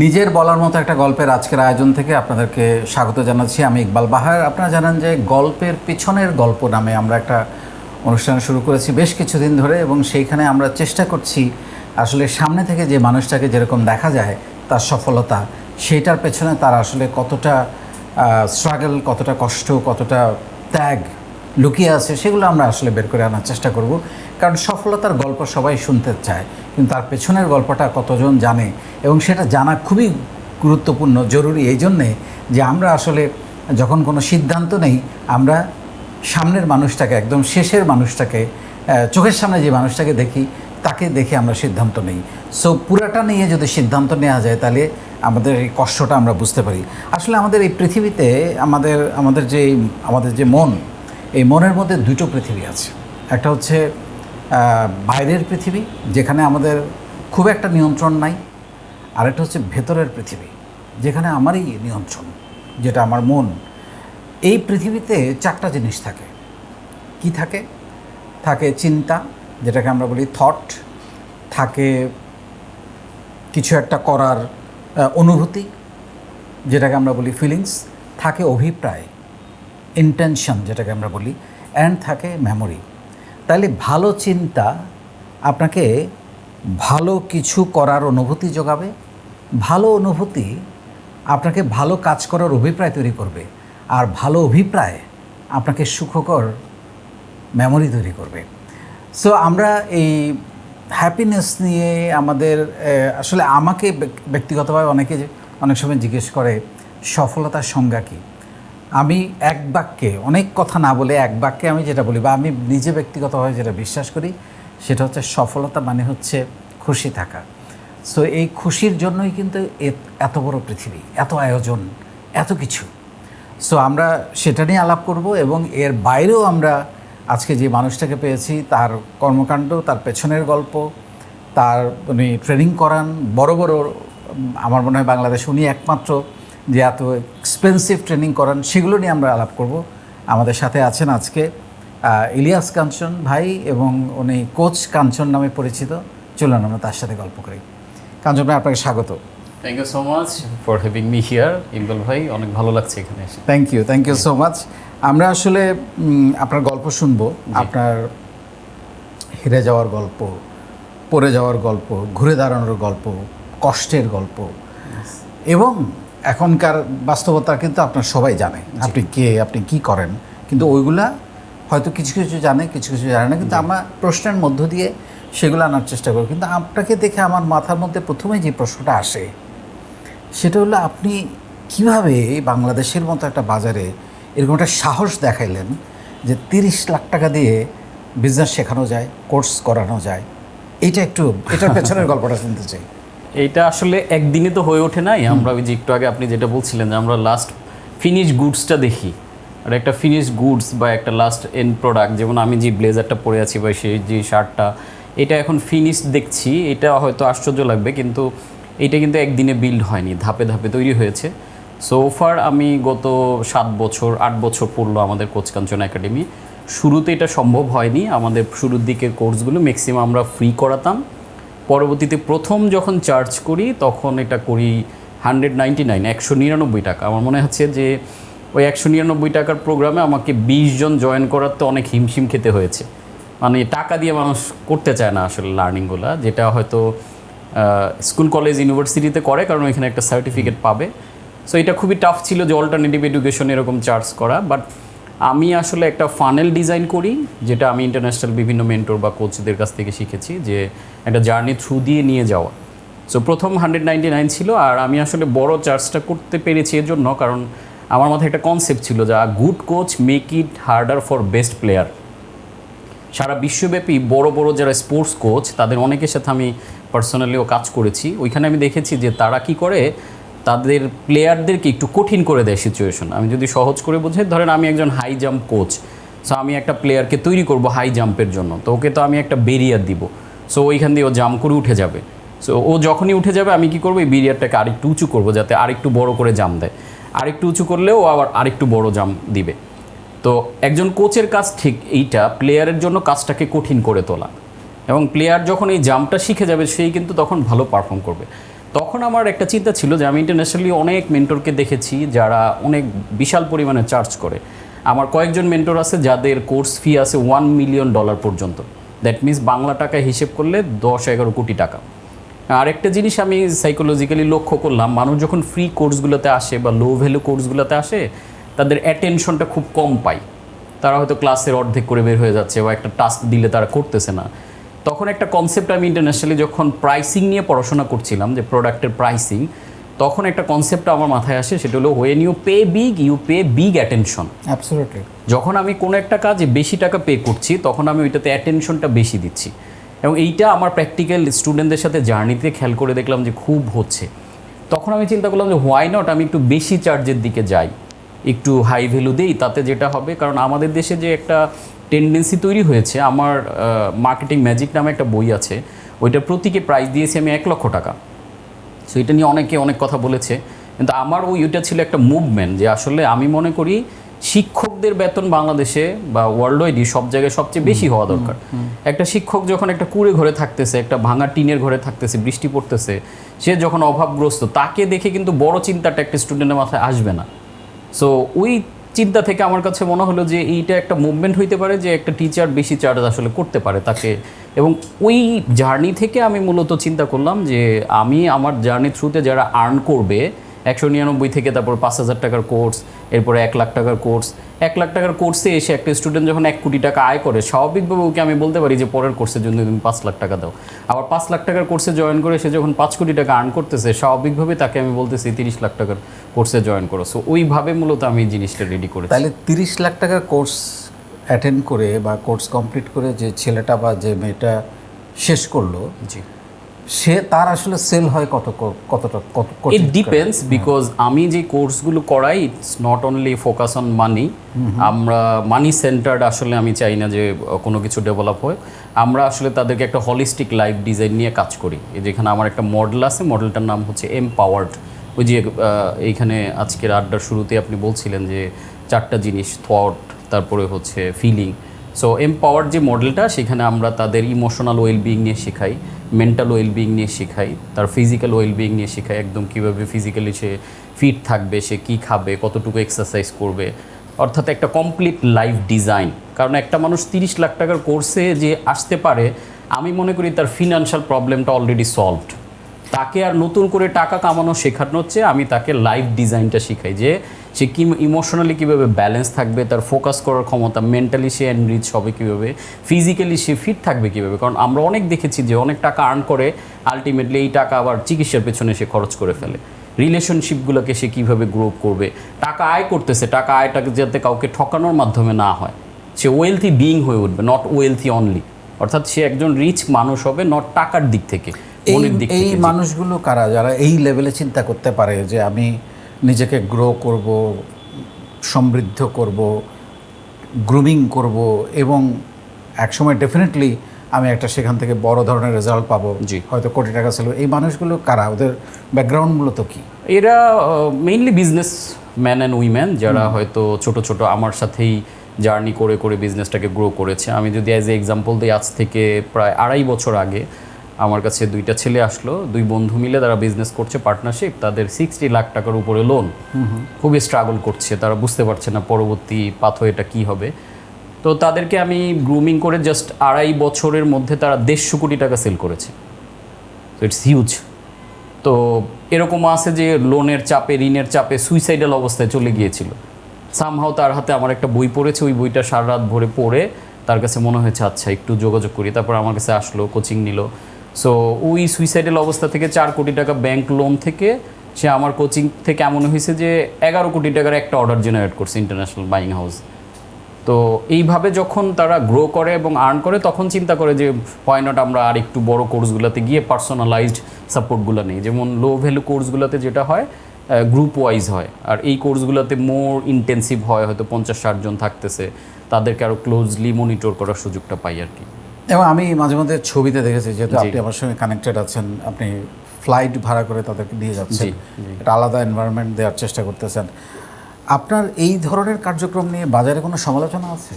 নিজের বলার মতো একটা গল্পের আজকের আয়োজন থেকে আপনাদেরকে স্বাগত জানাচ্ছি। আমি ইকবাল বাহার। আপনারা জানেন যে গল্পের পিছনের গল্প নামে আমরা একটা অনুষ্ঠান শুরু করেছি বেশ কিছুদিন ধরে, এবং সেইখানে আমরা চেষ্টা করছি আসলে সামনে থেকে যে মানুষটাকে যেরকম দেখা যায় তার সফলতা, সেইটার পেছনে তার আসলে কতটা স্ট্রাগল, কতটা কষ্ট, কতটা ত্যাগ লুকিয়ে আছে, সেগুলো আমরা আসলে বের করে আনার চেষ্টা করব। কারণ সফলতার গল্প সবাই শুনতে চায়, কিন্তু তার পেছনের গল্পটা কতজন জানে, এবং সেটা জানা খুবই গুরুত্বপূর্ণ, জরুরি এই জন্যে যে আমরা আসলে যখন কোনো সিদ্ধান্ত নেই, আমরা সামনের মানুষটাকে, একদম শেষের মানুষটাকে, চোখের সামনে যে মানুষটাকে দেখি তাকে দেখে আমরা সিদ্ধান্ত নেই। সো পুরাটা নিয়ে যদি সিদ্ধান্ত নেওয়া যায় তাহলে আমাদের এই কষ্টটা আমরা বুঝতে পারি। আসলে আমাদের এই পৃথিবীতে আমাদের যে মন, এই মনের মধ্যে দুটো পৃথিবী আছে। একটা হচ্ছে বাইরের পৃথিবী, যেখানে আমাদের খুব একটা নিয়ন্ত্রণ নাই। আরেকটা হচ্ছে ভেতরের পৃথিবী, যেখানে আমারই নিয়ন্ত্রণ, যেটা আমার মন। এই পৃথিবীতে চারটা জিনিস থাকে। কি থাকে? থাকে চিন্তা, যেটাকে আমরা বলি থট, থাকে কিছু একটা করার অনুভূতি, যেটাকে আমরা বলি ফিলিংস, থাকে অভিপ্রায়, ইন্টেনশন যেটাকে আমরা বলি, অ্যান্ড থাকে মেমোরি। তাহলে ভালো চিন্তা আপনাকে ভালো কিছু করার অনুভূতি যোগাবে, ভালো অনুভূতি আপনাকে ভালো কাজ করার অভিপ্রায় তৈরি করবে, আর ভালো অভিপ্রায় আপনাকে সুখকর মেমোরি তৈরি করবে। সো আমরা এই হ্যাপিনেস নিয়ে আমাদের আসলে আমাকে ব্যক্তিগতভাবে অনেক সময় জিজ্ঞেস করে সফলতার সংজ্ঞা কী। আমি এক বাক্যে, অনেক কথা না বলে এক বাক্যে আমি যেটা বলি, বা আমি নিজে ব্যক্তিগতভাবে যেটা বিশ্বাস করি, সেটা হচ্ছে সফলতা মানে হচ্ছে খুশি থাকা। সো এই খুশির জন্যই কিন্তু এত বড় পৃথিবী, এত আয়োজন, এত কিছু। সো আমরা সেটা নিয়ে আলাপ করব, এবং এর বাইরেও আমরা আজকে যে মানুষটাকে পেয়েছি তার কর্মকাণ্ড, তার পেছনের গল্প, তার উনি ট্রেনিং করান বড় বড়, আমার মনে হয় বাংলাদেশ উনি একমাত্র যে এত এক্সপেন্সিভ ট্রেনিং করান, সেগুলো নিয়ে আমরা আলাপ করব। আমাদের সাথে আছেন আজকে ইলিয়াস কাঞ্চন ভাই, এবং উনি কোচ কাঞ্চন নামে পরিচিত। চলুন আমরা তার সাথে গল্প করি। কাঞ্চন ভাই, আপনাকে স্বাগত। Thank you so much for having me here Iqbal ভাই, অনেক ভালো লাগছে এখানে এসে। Thank you so much. আমরা আসলে আপনার গল্প শুনবো, আপনার হেরে যাওয়ার গল্প, পড়ে যাওয়ার গল্প, ঘুরে দাঁড়ানোর গল্প, কষ্টের গল্প, এবং এখনকার বাস্তবতা কিন্তু আপনার সবাই জানে আপনি কে, আপনি কি করেন, কিন্তু ওইগুলা হয়তো কিছু কিছু জানে, কিছু কিছু জানে না। কিন্তু আমরা প্রশ্নের মধ্য দিয়ে সেগুলো আনার চেষ্টা করি। কিন্তু আপনাকে দেখে আমার মাথার মধ্যে প্রথমে যে প্রশ্নটা আসে, সেটা হলো আপনি কীভাবে বাংলাদেশের মতো একটা বাজারে এরকম একটা সাহস দেখাইলেন যে 30 লাখ টাকা দিয়ে বিজনেস শেখানো যায়, কোর্স করানো যায়। এটার পেছনের গল্পটা শুনতে চাই। এইটা আসলে একদিনে তো হয়ে ওঠে নাই। আমরা ওই যে একটু আগে আপনি যেটা বলছিলেন যে আমরা লাস্ট ফিনিশ গুডসটা দেখি, আর একটা ফিনিশ গুডস বা একটা লাস্ট এন্ড প্রোডাক্ট, যেমন আমি যে ব্লেজারটা পরে আছি বা সেই যে শার্টটা, এটা এখন ফিনিশ দেখছি, এটা হয়তো আশ্চর্য লাগবে, কিন্তু এটা কিন্তু একদিনে বিল্ড হয়নি, ধাপে ধাপে তৈরি হয়েছে। সো ফার আমি গত 7 বছর 8 বছর পড়লো আমাদের কোচ কাঞ্চন একাডেমি। শুরুতে এটা সম্ভব হয়নি, আমাদের শুরুর দিকের কোর্সগুলো ম্যাক্সিমাম আমরা ফ্রি করাতাম। পরবর্তীতে প্রথম যখন চার্জ করি তখন এটা করি 199 টাকা। আমার মনে হচ্ছে যে ওই 199 টাকার প্রোগ্রামে আমাকে 20 জন জয়েন করাতে অনেক হিমশিম খেতে হয়েছে। মানে টাকা দিয়ে মানুষ করতে চায় না আসলে লার্নিংগুলো, যেটা হয়তো স্কুল কলেজ ইউনিভার্সিটিতে করে, কারণ এখানে একটা সার্টিফিকেট পাবে। সো এটা খুবই টাফ ছিল যে অল্টারনেটিভ এডুকেশন এরকম চার্জ করা। বাট আমি আসলে একটা ফানেল ডিজাইন করি, যেটা আমি ইন্টারন্যাশনাল বিভিন্ন মেন্টর বা কোচদের কাছ থেকে শিখেছি, যে একটা জার্নি থ্রু দিয়ে নিয়ে যাওয়া। সো প্রথম 199 ছিল, আর আমি আসলে বড় চার্জটা করতে পেরেছি এর জন্য, কারণ আমার মাথায় একটা কনসেপ্ট ছিল যে good coach make it harder for best player. সারা বিশ্বব্যাপী বড় বড় যারা স্পোর্টস কোচ, তাদের অনেকের সাথে আমি পার্সোনালিও কাজ করেছি। ওইখানে আমি দেখেছি যে তারা কি করে, তাদের প্লেয়ারদেরকে একটু কঠিন করে দেয় সিচুয়েশন। আমি যদি সহজ করে বোঝাই, ধরেন আমি একজন হাই জাম্প কোচ, সো আমি একটা প্লেয়ারকে তৈরি করব হাই জাম্পের জন্য, তো ওকে তো আমি একটা বেরিয়ার দিব, সো ওইখান দিয়ে ও জাম্প করে উঠে যাবে। সো ও যখনই উঠে যাবে আমি কি করবো, এই বেরিয়ারটাকে আরেকটু উঁচু করবো, যাতে আরেকটু বড় করে জাম্প দেয়। আরেকটু উঁচু করলেও আবার আরেকটু বড় জাম্প দিবে। তো একজন কোচের কাজ ঠিক এইটা, প্লেয়ারের জন্য কাজটাকে কঠিন করে তোলা, এবং প্লেয়ার যখন এই জাম্পটা শিখে যাবে সেই কিন্তু তখন ভালো পারফর্ম করবে। তখন আমার একটা চিন্তা ছিল যে আমি ইন্টারন্যাশনালি অনেক মেন্টরকে দেখেছি যারা অনেক বিশাল পরিমাণে চার্জ করে। আমার কয়েকজন মেন্টর আছে যাদের কোর্স ফি আছে $1 মিলিয়ন পর্যন্ত। দ্যাট মিনস বাংলা টাকায় হিসেব করলে 10-11 কোটি টাকা। আরেকটা জিনিস আমি সাইকোলজিক্যালি লক্ষ্য করলাম, মানুষ যখন ফ্রি কোর্সগুলোতে আসে বা লো ভ্যালু কোর্সগুলোতে আসে, তাদের অ্যাটেনশনটা খুব কম পায়। তারা হয়তো ক্লাসের অর্ধেক করে বের হয়ে যাচ্ছে বা একটা টাস্ক দিলে তারা করতেছে না। তখন একটা কনসেপ্ট আমি ইন্টারন্যাশনালি যখন প্রাইসিং নিয়ে পড়াশোনা করছিলাম, যে প্রোডাক্টের প্রাইসিং, তখন একটা কনসেপ্ট আমার মাথায় আসে, সেটা হলো when you pay big you pay big attention. Absolutely. যখন আমি কোনো একটা কাজে বেশি টাকা পে করছি তখন আমি ওইটাতে অ্যাটেনশনটা বেশি দিচ্ছি, এবং এইটা আমার প্র্যাকটিক্যাল স্টুডেন্টদের সাথে জার্নিতে খেয়াল করে দেখলাম যে খুব হচ্ছে। তখন আমি চিন্তা করলাম যে হোয়াই নট আমি একটু বেশি চার্জের দিকে যাই, একটু হাই ভ্যালু দেই, তাতে যেটা হবে, কারণ আমাদের দেশে যে একটা টেন্ডেন্সি তৈরি হয়েছে, আমার মার্কেটিং ম্যাজিক নামে একটা বই আছে, ওইটা প্রতীকে প্রাইস দিয়েছি আমি $1,00,000। সো এটা নিয়ে অনেকে অনেক কথা বলেছে, কিন্তু আমার ওইটা ছিল একটা মুভমেন্ট যে আসলে আমি মনে করি শিক্ষকদের বেতন বাংলাদেশে বা ওয়ার্ল্ড ওয়াইডই সব জায়গায় সবচেয়ে বেশি হওয়া দরকার। একটা শিক্ষক যখন একটা কুঁড়ে ঘরে থাকতেছে, একটা ভাঙা টিনের ঘরে থাকতেছে, বৃষ্টি পড়তেছে, সে যখন অভাবগ্রস্ত, তাকে দেখে কিন্তু বড় চিন্তাটা একটা স্টুডেন্টের মাথায় আসবে না। সো ওই চিন্তা থেকে আমার কাছে মনে হলো যে এইটা একটা মুভমেন্ট হইতে পারে, যে একটা টিচার বেশি চার্জ আসলে করতে পারে তাকে। এবং ওই জার্নি থেকে আমি মূলত চিন্তা করলাম যে আমি আমার জার্নি থ্রুতে যারা আর্ন করবে 199 থেকে, তারপর 5,000 টাকার কোর্স, এরপরে 1 লাখ টাকার কোর্স, 1 লাখ টাকার কোর্সে এসে একটা স্টুডেন্ট যখন 1 কোটি টাকা আয় করে, স্বাভাবিকভাবে ওকে আমি বলতে পারি যে পরের কোর্সের জন্য তুমি 5 লাখ টাকা দাও। আবার 5 লাখ টাকার কোর্সে জয়েন করে সে যখন 5 কোটি টাকা আর্ন করতেছে, স্বাভাবিকভাবে তাকে আমি বলতেছি 30 লাখ টাকার কোর্সে জয়েন করো। সো ওইভাবে মূলত আমি জিনিসটা রেডি করেছি। তাহলে 30 লাখ টাকার কোর্স অ্যাটেন্ড করে বা কোর্স কমপ্লিট করে যে ছেলেটা বা যে মেয়েটা শেষ করলো, জি, সে তার আসলে সেল হয় কতটা ইট ডিপেন্ডস, বিকজ আমি যে কোর্সগুলো করাই it's not only focus on money. আমরা মানি সেন্টার্ড আসলে আমি চাই না যে কোনো কিছু ডেভেলপ হয়। আমরা আসলে তাদেরকে একটা হলিস্টিক লাইফ ডিজাইন নিয়ে কাজ করি। যেখানে আমার একটা মডেল আছে, মডেলটার নাম হচ্ছে এমপাওয়ার্ড। ওই যে এইখানে আজকের আড্ডার শুরুতে আপনি বলছিলেন যে 4টা জিনিস, থট, তারপরে হচ্ছে ফিলিং। সো এমপাওয়ার্ড যে মডেলটা, সেখানে আমরা তাদের ইমোশনাল ওয়েলবিং নিয়ে শেখাই, মেন্টাল ওয়েলবিং নিয়ে শেখাই, তার ফিজিক্যাল ওয়েলবিং নিয়ে শেখাই, একদম কীভাবে ফিজিক্যালি সে ফিট থাকবে, সে কী খাবে, কতটুকু এক্সারসাইজ করবে, অর্থাৎ একটা কমপ্লিট লাইফ ডিজাইন। কারণ একটা মানুষ 30 লাখ টাকার কোর্সে যে আসতে পারে, আমি মনে করি তার ফিনান্সিয়াল প্রবলেমটা অলরেডি সলভড। তাকে আর নতুন করে টাকা কামানো শেখানো হচ্ছে, আমি তাকে লাইফ ডিজাইনটা শেখাই, যে সে কি ইমোশনালি কীভাবে ব্যালেন্স থাকবে, তার ফোকাস করার ক্ষমতা, মেন্টালি সে এনরিচ হবে কীভাবে, ফিজিক্যালি সে ফিট থাকবে কীভাবে। কারণ আমরা অনেক দেখেছি যে অনেক টাকা আর্ন করে, আলটিমেটলি এই টাকা আবার চিকিৎসার পেছনে সে খরচ করে ফেলে। রিলেশনশিপগুলোকে সে কীভাবে গ্রো করবে, টাকা আয় করতেছে, টাকা আয়টাকে যাতে কাউকে ঠকানোর মাধ্যমে না হয়, সে ওয়েলথি বিইং হয়ে উঠবে, নট ওয়েলথি অনলি। অর্থাৎ সে একজন রিচ মানুষ হবে, নট টাকার দিক থেকে, মনের দিক থেকে। এই মানুষগুলো কারা, যারা এই লেভেলে চিন্তা করতে পারে যে আমি নিজেকে গ্রো করব, সমৃদ্ধ করব, গ্রুমিং করব, এবং একসময় ডেফিনেটলি আমি একটা সেখান থেকে বড় ধরনের রেজাল্ট পাবো, জি, হয়তো কোটি টাকা ছিল, এই মানুষগুলো কারা, ওদের ব্যাকগ্রাউন্ড মূলত কি? এরা mainly business man and woman, যারা হয়তো ছোট ছোট আমার সাথেই জার্নি করে করে বিজনেসটাকে গ্রো করেছে। আমি যদি অ্যাজ এ এক্সাম্পল দিই, আজ থেকে প্রায় 2.5 বছর আগে আমার কাছে 2টা ছেলে আসলো, 2 বন্ধু মিলে তারা বিজনেস করছে, পার্টনারশিপ, তাদের 60 লাখ টাকার উপরে লোন, খুবই স্ট্রাগল করছে, তারা বুঝতে পারছে না পরবর্তী পাথওয়েটা কী হবে। তো তাদেরকে আমি গ্রুমিং করে জাস্ট 2.5 বছরের মধ্যে তারা 150 কোটি টাকা সেল করেছে। তো ইটস হিউজ। তো এরকম আছে যে লোনের চাপে, ঋণের চাপে সুইসাইডাল অবস্থায় চলে গিয়েছিল। সামহাও তার হাতে আমার একটা বই পড়েছে, ওই বইটা সারা রাত ভরে পড়ে তার কাছে মনে হয়েছে আচ্ছা একটু যোগাযোগ করি, তারপর আমার কাছে আসলো, কোচিং নিল। সো ওই সুইসাইডাল অবস্থা থেকে 4 কোটি টাকা ব্যাংক লোন থেকে সে আমার কোচিং থেকে এমন হয়েছে যে 11 কোটি টাকার একটা অর্ডার জেনারেট করছে ইন্টারন্যাশনাল বাইং হাউস। তো এইভাবে যখন তারা গ্রো করে এবং আর্ন করে, তখন চিন্তা করে যে হোয়াই নট আমরা আর একটু বড় কোর্সগুলোতে গিয়ে পার্সোনালাইজড সাপোর্টগুলো নেই। যেমন লো ভ্যালু কোর্সগুলোতে যেটা হয় গ্রুপ ওয়াইজ হয়, আর এই কোর্সগুলোতে মোর ইন্টেন্সিভ হয়, হয়তো 50-60 জন থাকতেছে, তাদেরকে আরও ক্লোজলি মনিটর করার সুযোগটা পাই আর কি। এবং আমি মাঝে মধ্যে ছবিতে দেখেছি, যেহেতু আপনি আমার সঙ্গে কানেক্টেড আছেন, আপনি ফ্লাইট ভাড়া করে তাদেরকে দিয়ে যাচ্ছেন, একটা আলাদা এনভায়রনমেন্ট দেওয়ার চেষ্টা করতেছেন। আপনার এই ধরনের কার্যক্রম নিয়ে বাজারে কোনো সমালোচনা আছে?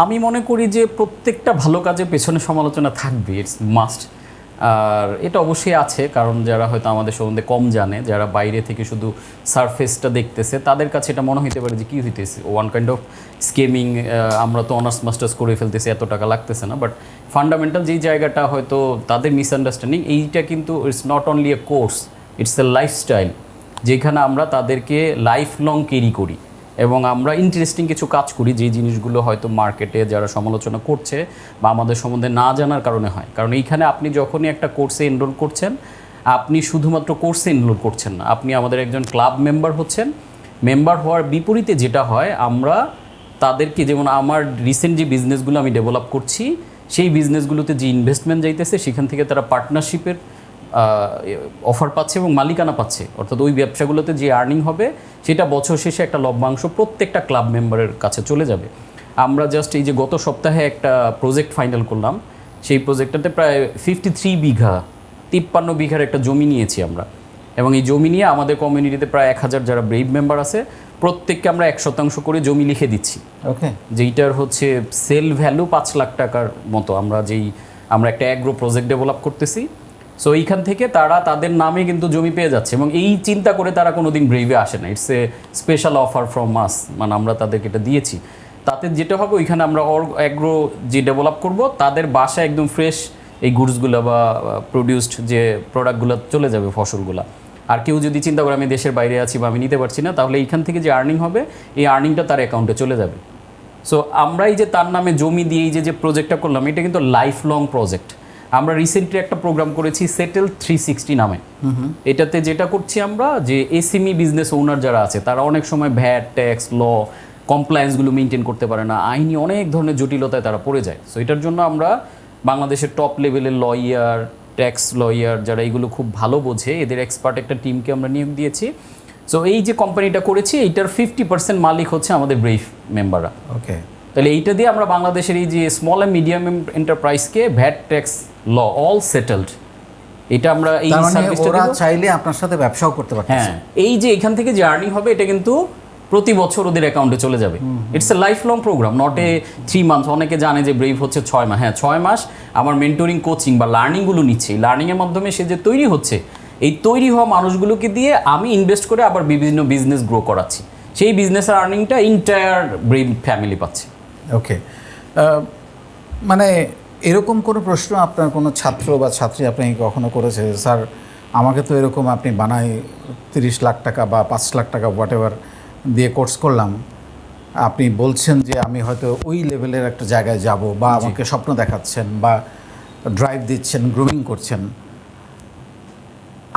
আমি মনে করি যে প্রত্যেকটা ভালো কাজের পেছনে সমালোচনা থাকবে, ইটস মাস্ট। আর এটা অবশ্যই আছে, কারণ যারা হয়তো আমাদের সম্বন্ধে কম জানে, যারা বাইরে থেকে শুধু সারফেসটা দেখতেছে, তাদের কাছে এটা মনে হইতে পারে যে কী হইতেছে, ওয়ান কাইন্ড অফ স্কেমিং, আমরা তো অনার্স মাস্টার্স করে ফেলতেছি, এত টাকা লাগতেছে না। বাট ফান্ডামেন্টাল যেই জায়গাটা হয়তো তাদের মিসআন্ডারস্ট্যান্ডিং, এইটা কিন্তু it's not only a course, it's a lifestyle, যেখানে আমরা তাদেরকে লাইফ লং ক্যারি করি এবং আমরা ইন্টারেস্টিং কিছু কাজ করি, যেই জিনিসগুলো হয়তো মার্কেটে যারা সমালোচনা করছে বা আমাদের সম্বন্ধে না জানার কারণে হয়। কারণ এইখানে আপনি যখনই একটা কোর্সে এনরোল করছেন, আপনি শুধুমাত্র কোর্সে এনরোল করছেন না, আপনি আমাদের একজন ক্লাব মেম্বার হচ্ছেন। মেম্বার হওয়ার বিপরীতে যেটা হয়, আমরা তাদেরকে, যেমন আমার রিসেন্ট যে বিজনেসগুলো আমি ডেভেলপ করছি, সেই বিজনেসগুলোতে যে ইনভেস্টমেন্ট যাইতেছে, সেখান থেকে তারা পার্টনারশিপের অফার পাচ্ছে এবং মালিকানা পাচ্ছে। অর্থাৎ ওই ব্যবসাগুলোতে যে আর্নিং হবে, সেটা বছর শেষে একটা লভ্যাংশ প্রত্যেকটা ক্লাব মেম্বারের কাছে চলে যাবে। আমরা জাস্ট এই যে গত সপ্তাহে একটা প্রজেক্ট ফাইনাল করলাম, সেই প্রজেক্টটাতে প্রায় 53 বিঘা, 53 বিঘার একটা জমি নিয়েছি আমরা, এবং এই জমি নিয়ে আমাদের কমিউনিটিতে প্রায় 1000 যারা ব্রেভ মেম্বার আছে, প্রত্যেককে আমরা 1% করে জমি লিখে দিচ্ছি। ওকে, যেইটার হচ্ছে সেল ভ্যালু 5 লাখ টাকার মতো। আমরা একটা অ্যাগ্রো প্রজেক্ট ডেভেলপ করতেছি। সো এইখান থেকে তারা তাদের নামে কিন্তু জমি পেয়ে যাচ্ছে, এবং এই চিন্তা করে তারা কোনো দিন ব্রেভে আসে না। It's a special offer from আস, মানে আমরা তাদেরকে এটা দিয়েছি। তাতে যেটা হবে, ওইখানে আমরা অ্যাগ্রো যে ডেভেলপ করব, তাদের বাসায় একদম ফ্রেশ এই গুডসগুলো বা প্রডিউসড যে প্রোডাক্টগুলো চলে যাবে, ফসলগুলো। আর কেউ যদি চিন্তা করে আমি দেশের বাইরে আছি বা আমি নিতে পারছি না, তাহলে এইখান থেকে যে আর্নিং হবে, এই আর্নিংটা তার অ্যাকাউন্টে চলে যাবে। সো আমরা এই যে তার নামে জমি দিয়ে এই যে প্রজেক্টটা করলাম, এটা কিন্তু লাইফ লং প্রজেক্ট। আমরা রিসেন্টলি একটা প্রোগ্রাম করেছি সেটেল 360 নামে। এটাতে যেটা করছি আমরা, যে এসএমই বিজনেস ওনার যারা আছে, তারা অনেক সময় ভ্যাট, ট্যাক্স, ল, কমপ্লায়েন্সগুলো মেনটেন করতে পারে না, আইনি অনেক ধরনের জটিলতায় তারা পড়ে যায়। সো এটার জন্য আমরা বাংলাদেশের টপ লেভেলের লয়ার, ট্যাক্স লয়ার যারা এইগুলো খুব ভালো বোঝে, এদের এক্সপার্ট একটা টিমকে আমরা নিয়োগ দিয়েছি। সো এই যে কোম্পানিটা করেছি, এইটার 50% মালিক হচ্ছে আমাদের ব্রেভ মেম্বাররা। ওকে, তাহলে এইটা দিয়ে আমরা বাংলাদেশের এই যে স্মল অ্যান্ড মিডিয়াম এন্টারপ্রাইজকে VAT, tax, law all settled, এটা আমরা এই সার্ভিসটা ওরা দেব। চাইলে আপনার সাথে ব্যবসাও করতে পারতেছে। হ্যাঁ, এই যে এখান থেকে যে আর্নিং হবে, এটা কিন্তু প্রতি বছর ওদের অ্যাকাউন্টে চলে যাবে। It's a life long program, not a 3 month. অনেকে জানে যে ব্রেভ হচ্ছে 6 মাস। হ্যাঁ, 6 মাস আমার মেন্টরিং, কোচিং বা লার্নিংগুলো নিচ্ছে। এই লার্নিংয়ের মাধ্যমে সে যে তৈরি হচ্ছে, এই তৈরি হওয়া মানুষগুলোকে দিয়ে আমি ইনভেস্ট করে আবার বিভিন্ন বিজনেস গ্রো করাচ্ছি। সেই বিজনেসের আর্নিংটা ইন্টায়ার ব্রেভ ফ্যামিলি পাচ্ছে। ওকে, মানে এরকম কোনো প্রশ্ন আপনার কোনো ছাত্র বা ছাত্রী আপনি কখনো করেছে, স্যার আমাকে তো এরকম আপনি বানাই 30 লাখ টাকা বা 5 লাখ টাকা হোয়াট এভার দিয়ে কোর্স করলাম, আপনি বলছেন যে আমি হয়তো ওই লেভেলের একটা জায়গায় যাব, বা আমাকে স্বপ্ন দেখাচ্ছেন বা ড্রাইভ দিচ্ছেন, গ্রুমিং করছেন,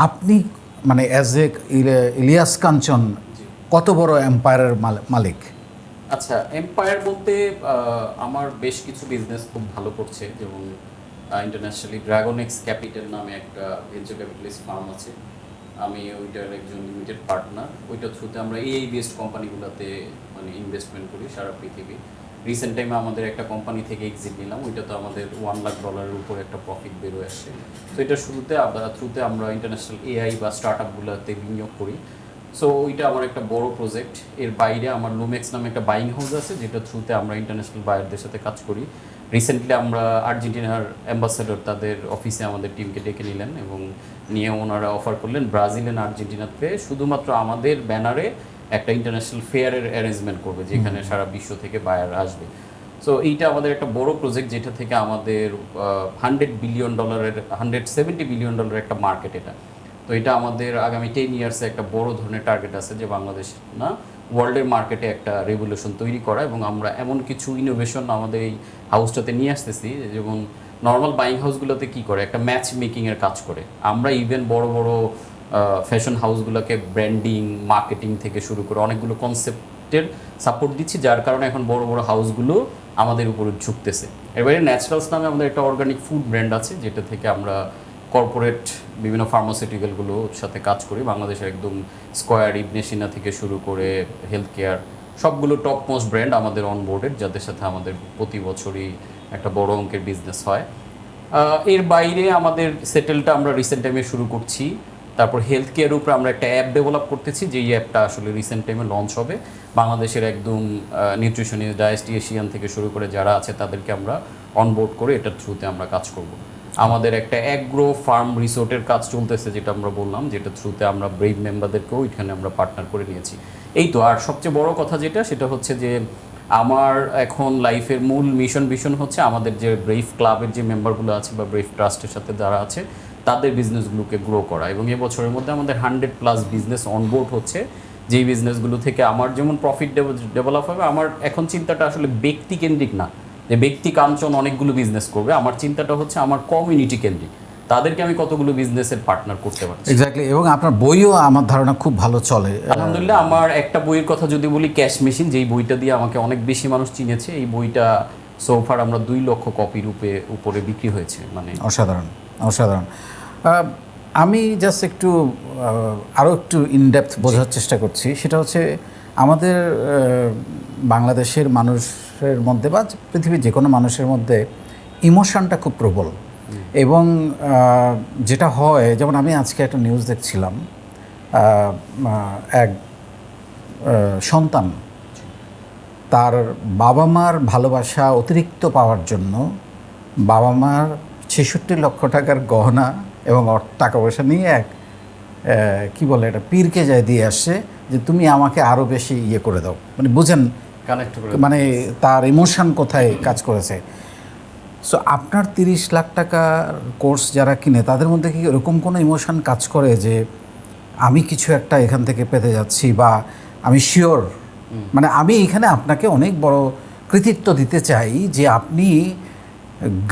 আপনি মানে অ্যাজ এ ইলিয়াস কাঞ্চন কত বড় এম্পায়ারের মালিক? আচ্ছা, এম্পায়ার বলতে আমার বেশ কিছু বিজনেস খুব ভালো করছে, যেমন ইন্টারন্যাশনালি ড্রাগন এক্স ক্যাপিটাল নামে একটা ভেঞ্চার ক্যাপিটালিস্ট ফার্ম আছে। আমি ওইটার একজন লিমিটেড পার্টনার। ওইটার থ্রুতে আমরা এই বেসড কোম্পানিগুলোতে মানে ইনভেস্টমেন্ট করি সারা পৃথিবী। রিসেন্ট টাইমে আমাদের একটা কোম্পানি থেকে এক্সিট নিলাম, ওইটা তো আমাদের $1 লাখ উপর একটা প্রফিট বেরোয় আসছে। তো এটার থ্রুতে আমরা ইন্টারন্যাশনাল এআই বা স্টার্ট আপগুলোতে বিনিয়োগ করি। সো ওইটা আমার একটা বড় প্রজেক্ট। এর বাইরে আমার লুমেক্স নামে একটা বাইং হাউস আছে, যেটা থ্রুতে আমরা ইন্টারন্যাশনাল বায়ারদের সাথে কাজ করি। রিসেন্টলি আমরা আর্জেন্টিনার অ্যাম্বাসেডর তাদের অফিসে আমাদের টিমকে ডেকে নিলেন, এবং নিয়ে ওনারা অফার করলেন ব্রাজিল অ্যান্ড আর্জেন্টিনাতে শুধুমাত্র আমাদের ব্যানারে একটা ইন্টারন্যাশনাল ফেয়ারের অ্যারেঞ্জমেন্ট করবে, যেখানে সারা বিশ্ব থেকে বায়ার আসবে। সো এইটা আমাদের একটা বড় প্রজেক্ট, যেটা থেকে আমাদের $170 বিলিয়ন একটা মার্কেট এটা। তো এটা আমাদের আগামী 10 ইয়ার্সে একটা বড় ধরনের টার্গেট আছে, যে বাংলাদেশ না ওয়ার্ল্ডের মার্কেটে একটা রেভলিউশন তৈরি করা। এবং আমরা এমন কিছু ইনোভেশন আমাদের এই হাউসটাতে নিয়ে আসতেছি, যেমন নর্মাল বাইং হাউসগুলোতে কী করে, একটা ম্যাচ মেকিংয়ের কাজ করে। আমরা ইভেন বড় বড় ফ্যাশন হাউসগুলোকে ব্র্যান্ডিং, মার্কেটিং থেকে শুরু করে অনেকগুলো কনসেপ্টের সাপোর্ট দিচ্ছি, যার কারণে এখন বড় বড় হাউসগুলো আমাদের উপরে ঝুঁকতেছে। এবারে ন্যাচারালস নামে আমাদের একটা অর্গানিক ফুড ব্র্যান্ড আছে, যেটা থেকে আমরা কর্পোরেট বিভিন্ন ফার্মাসিউটিক্যালগুলোর সাথে কাজ করি। বাংলাদেশের একদম স্কয়ার, ইবনে সিনা থেকে শুরু করে হেলথ কেয়ার সবগুলো টপ মোস্ট ব্র্যান্ড আমাদের অনবোর্ডেড, যাদের সাথে আমাদের প্রতি বছরই একটা বড় অঙ্কের বিজনেস হয়। এর বাইরে আমাদের সেটেলটা আমরা রিসেন্ট টাইমে শুরু করছি। তারপর হেলথ কেয়ারের উপরে আমরা একটা অ্যাপ ডেভেলপ করতেছি, যেই অ্যাপটা আসলে রিসেন্ট টাইমে লঞ্চ হবে। বাংলাদেশের একদম নিউট্রিশনিস্ট, ডায়েটিশিয়ান থেকে শুরু করে যারা আছে তাদেরকে আমরা অনবোর্ড করে এটার থ্রুতে আমরা কাজ করব। আমাদের একটা অ্যাগ্রো ফার্ম রিসোর্টের কাজ চলতেছে, যেটা আমরা বললাম, যেটা থ্রুতে আমরা ব্রেভ মেম্বারদেরকেও এখানে আমরা পার্টনার করে নিয়েছি। এই তো। আর সবচেয়ে বড় কথা যেটা, সেটা হচ্ছে যে আমার এখন লাইফের মূল ভিশন হচ্ছে আমাদের যে ব্রেভ ক্লাবের যে মেম্বারগুলো আছে বা ব্রেভ ট্রাস্টের সাথে যারা আছে তাদের বিজনেসগুলোকে গ্রো করা। এবং এবছরের মধ্যে আমাদের 100+ বিজনেস অনবোর্ড হচ্ছে, যেই বিজনেসগুলো থেকে আমার যেমন প্রফিট ডেভেলপ হবে। আমার এখন চিন্তাটা আসলে ব্যক্তিকেন্দ্রিক না, যে ব্যক্তি কাঞ্চন অনেকগুলো বিজনেস করবে। আমার চিন্তাটা হচ্ছে আমার কমিউনিটি কেন্দ্রিক, তাদেরকে আমি কতগুলো বিজনেসের পার্টনার করতে পারছি। এক্স্যাক্টলি। এবং আপনার বইও আমার ধারণা খুব ভালো চলে। আলহামদুলিল্লাহ। আমার একটা বইয়ের কথা যদি বলি, ক্যাশ মেশিন, যেই বইটা দিয়ে আমাকে অনেক বেশি মানুষ চিনেছে, এই বইটা সোফার আমরা 2 লক্ষ কপির উপরে বিক্রি হয়েছে। মানে অসাধারণ, অসাধারণ। আমি জাস্ট একটু আরও একটু ইনডেপথ বোঝার চেষ্টা করছি। সেটা হচ্ছে আমাদের বাংলাদেশের মানুষের মধ্যে বা পৃথিবীর যে কোনো মানুষের মধ্যে ইমোশনটা খুব প্রবল। এবং যেটা হয়, যেমন আমি আজকে একটা নিউজ দেখছিলাম, এক সন্তান তার বাবা মার ভালোবাসা অতিরিক্ত পাওয়ার জন্য বাবা মার 66 লক্ষ টাকার গহনা এবং টাকা পয়সা নিয়ে কি বলে এটা, পীরকে যায় দিয়ে আসছে যে তুমি আমাকে আরও বেশি ইয়ে করে দাও। মানে বুঝেন কানেক্ট করে, মানে তার ইমোশন কোথায় কাজ করেছে। সো আপনার 30 লাখ টাকার কোর্স যারা কিনে, তাদের মধ্যে কি এরকম কোনো ইমোশন কাজ করে যে আমি কিছু একটা এখান থেকে পেতে যাচ্ছি, বা আমি শিওর, মানে আমি এখানে আপনাকে অনেক বড় কৃতিত্ব দিতে চাই যে আপনি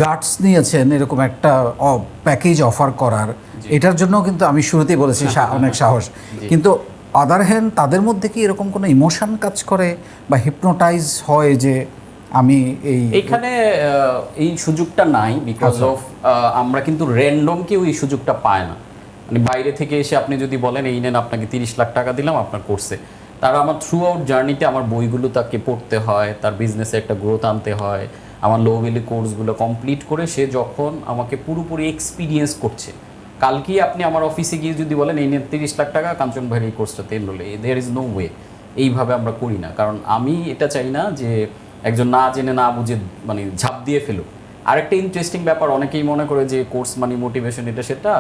গাটস নিয়েছেন এরকম একটা প্যাকেজ অফার করার। এটার জন্য কিন্তু আমি শুরুতেই বলেছি অনেক সাহস। কিন্তু আদার হ্যান্ড তাদের মধ্যে কি এরকম কোনো ইমোশন কাজ করে বা হিপনোটাইজ হয় যে আমি এইখানে এই সুযোগটা নাই, বিকজ অফ আমরা কিন্তু র্যান্ডম কেউ এই সুযোগটা পায় না। মানে বাইরে থেকে এসে আপনি যদি বলেন এই নেন আপনাকে 30 লাখ টাকা দিলাম আপনার কোর্সে, তারা আমার থ্রু আউট জার্নিতে আমার বইগুলো তাকে পড়তে হয়, তার বিজনেসে একটা গ্রোথ আনতে হয়। আমার লো ভ্যালি কোর্সগুলো কমপ্লিট করে সে যখন আমাকে পুরোপুরি এক্সপিরিয়েন্স করছে, কালকেই আপনি আমার অফিসে গিয়ে যদি বলেন এই নেন 30 লাখ টাকা, কাঞ্চন ভাইয়ের এই কোর্সটাতে enroll, there is no way. এইভাবে আমরা করি না, কারণ আমি এটা চাই না যে একজন না জেনে না বুঝে মানে ঝাঁপ দিয়ে ফেলো। আরেকটা ইন্টারেস্টিং ব্যাপার, অনেকেই মনে করে যে কোর্স মানে মোটিভেশন, এটা সেটা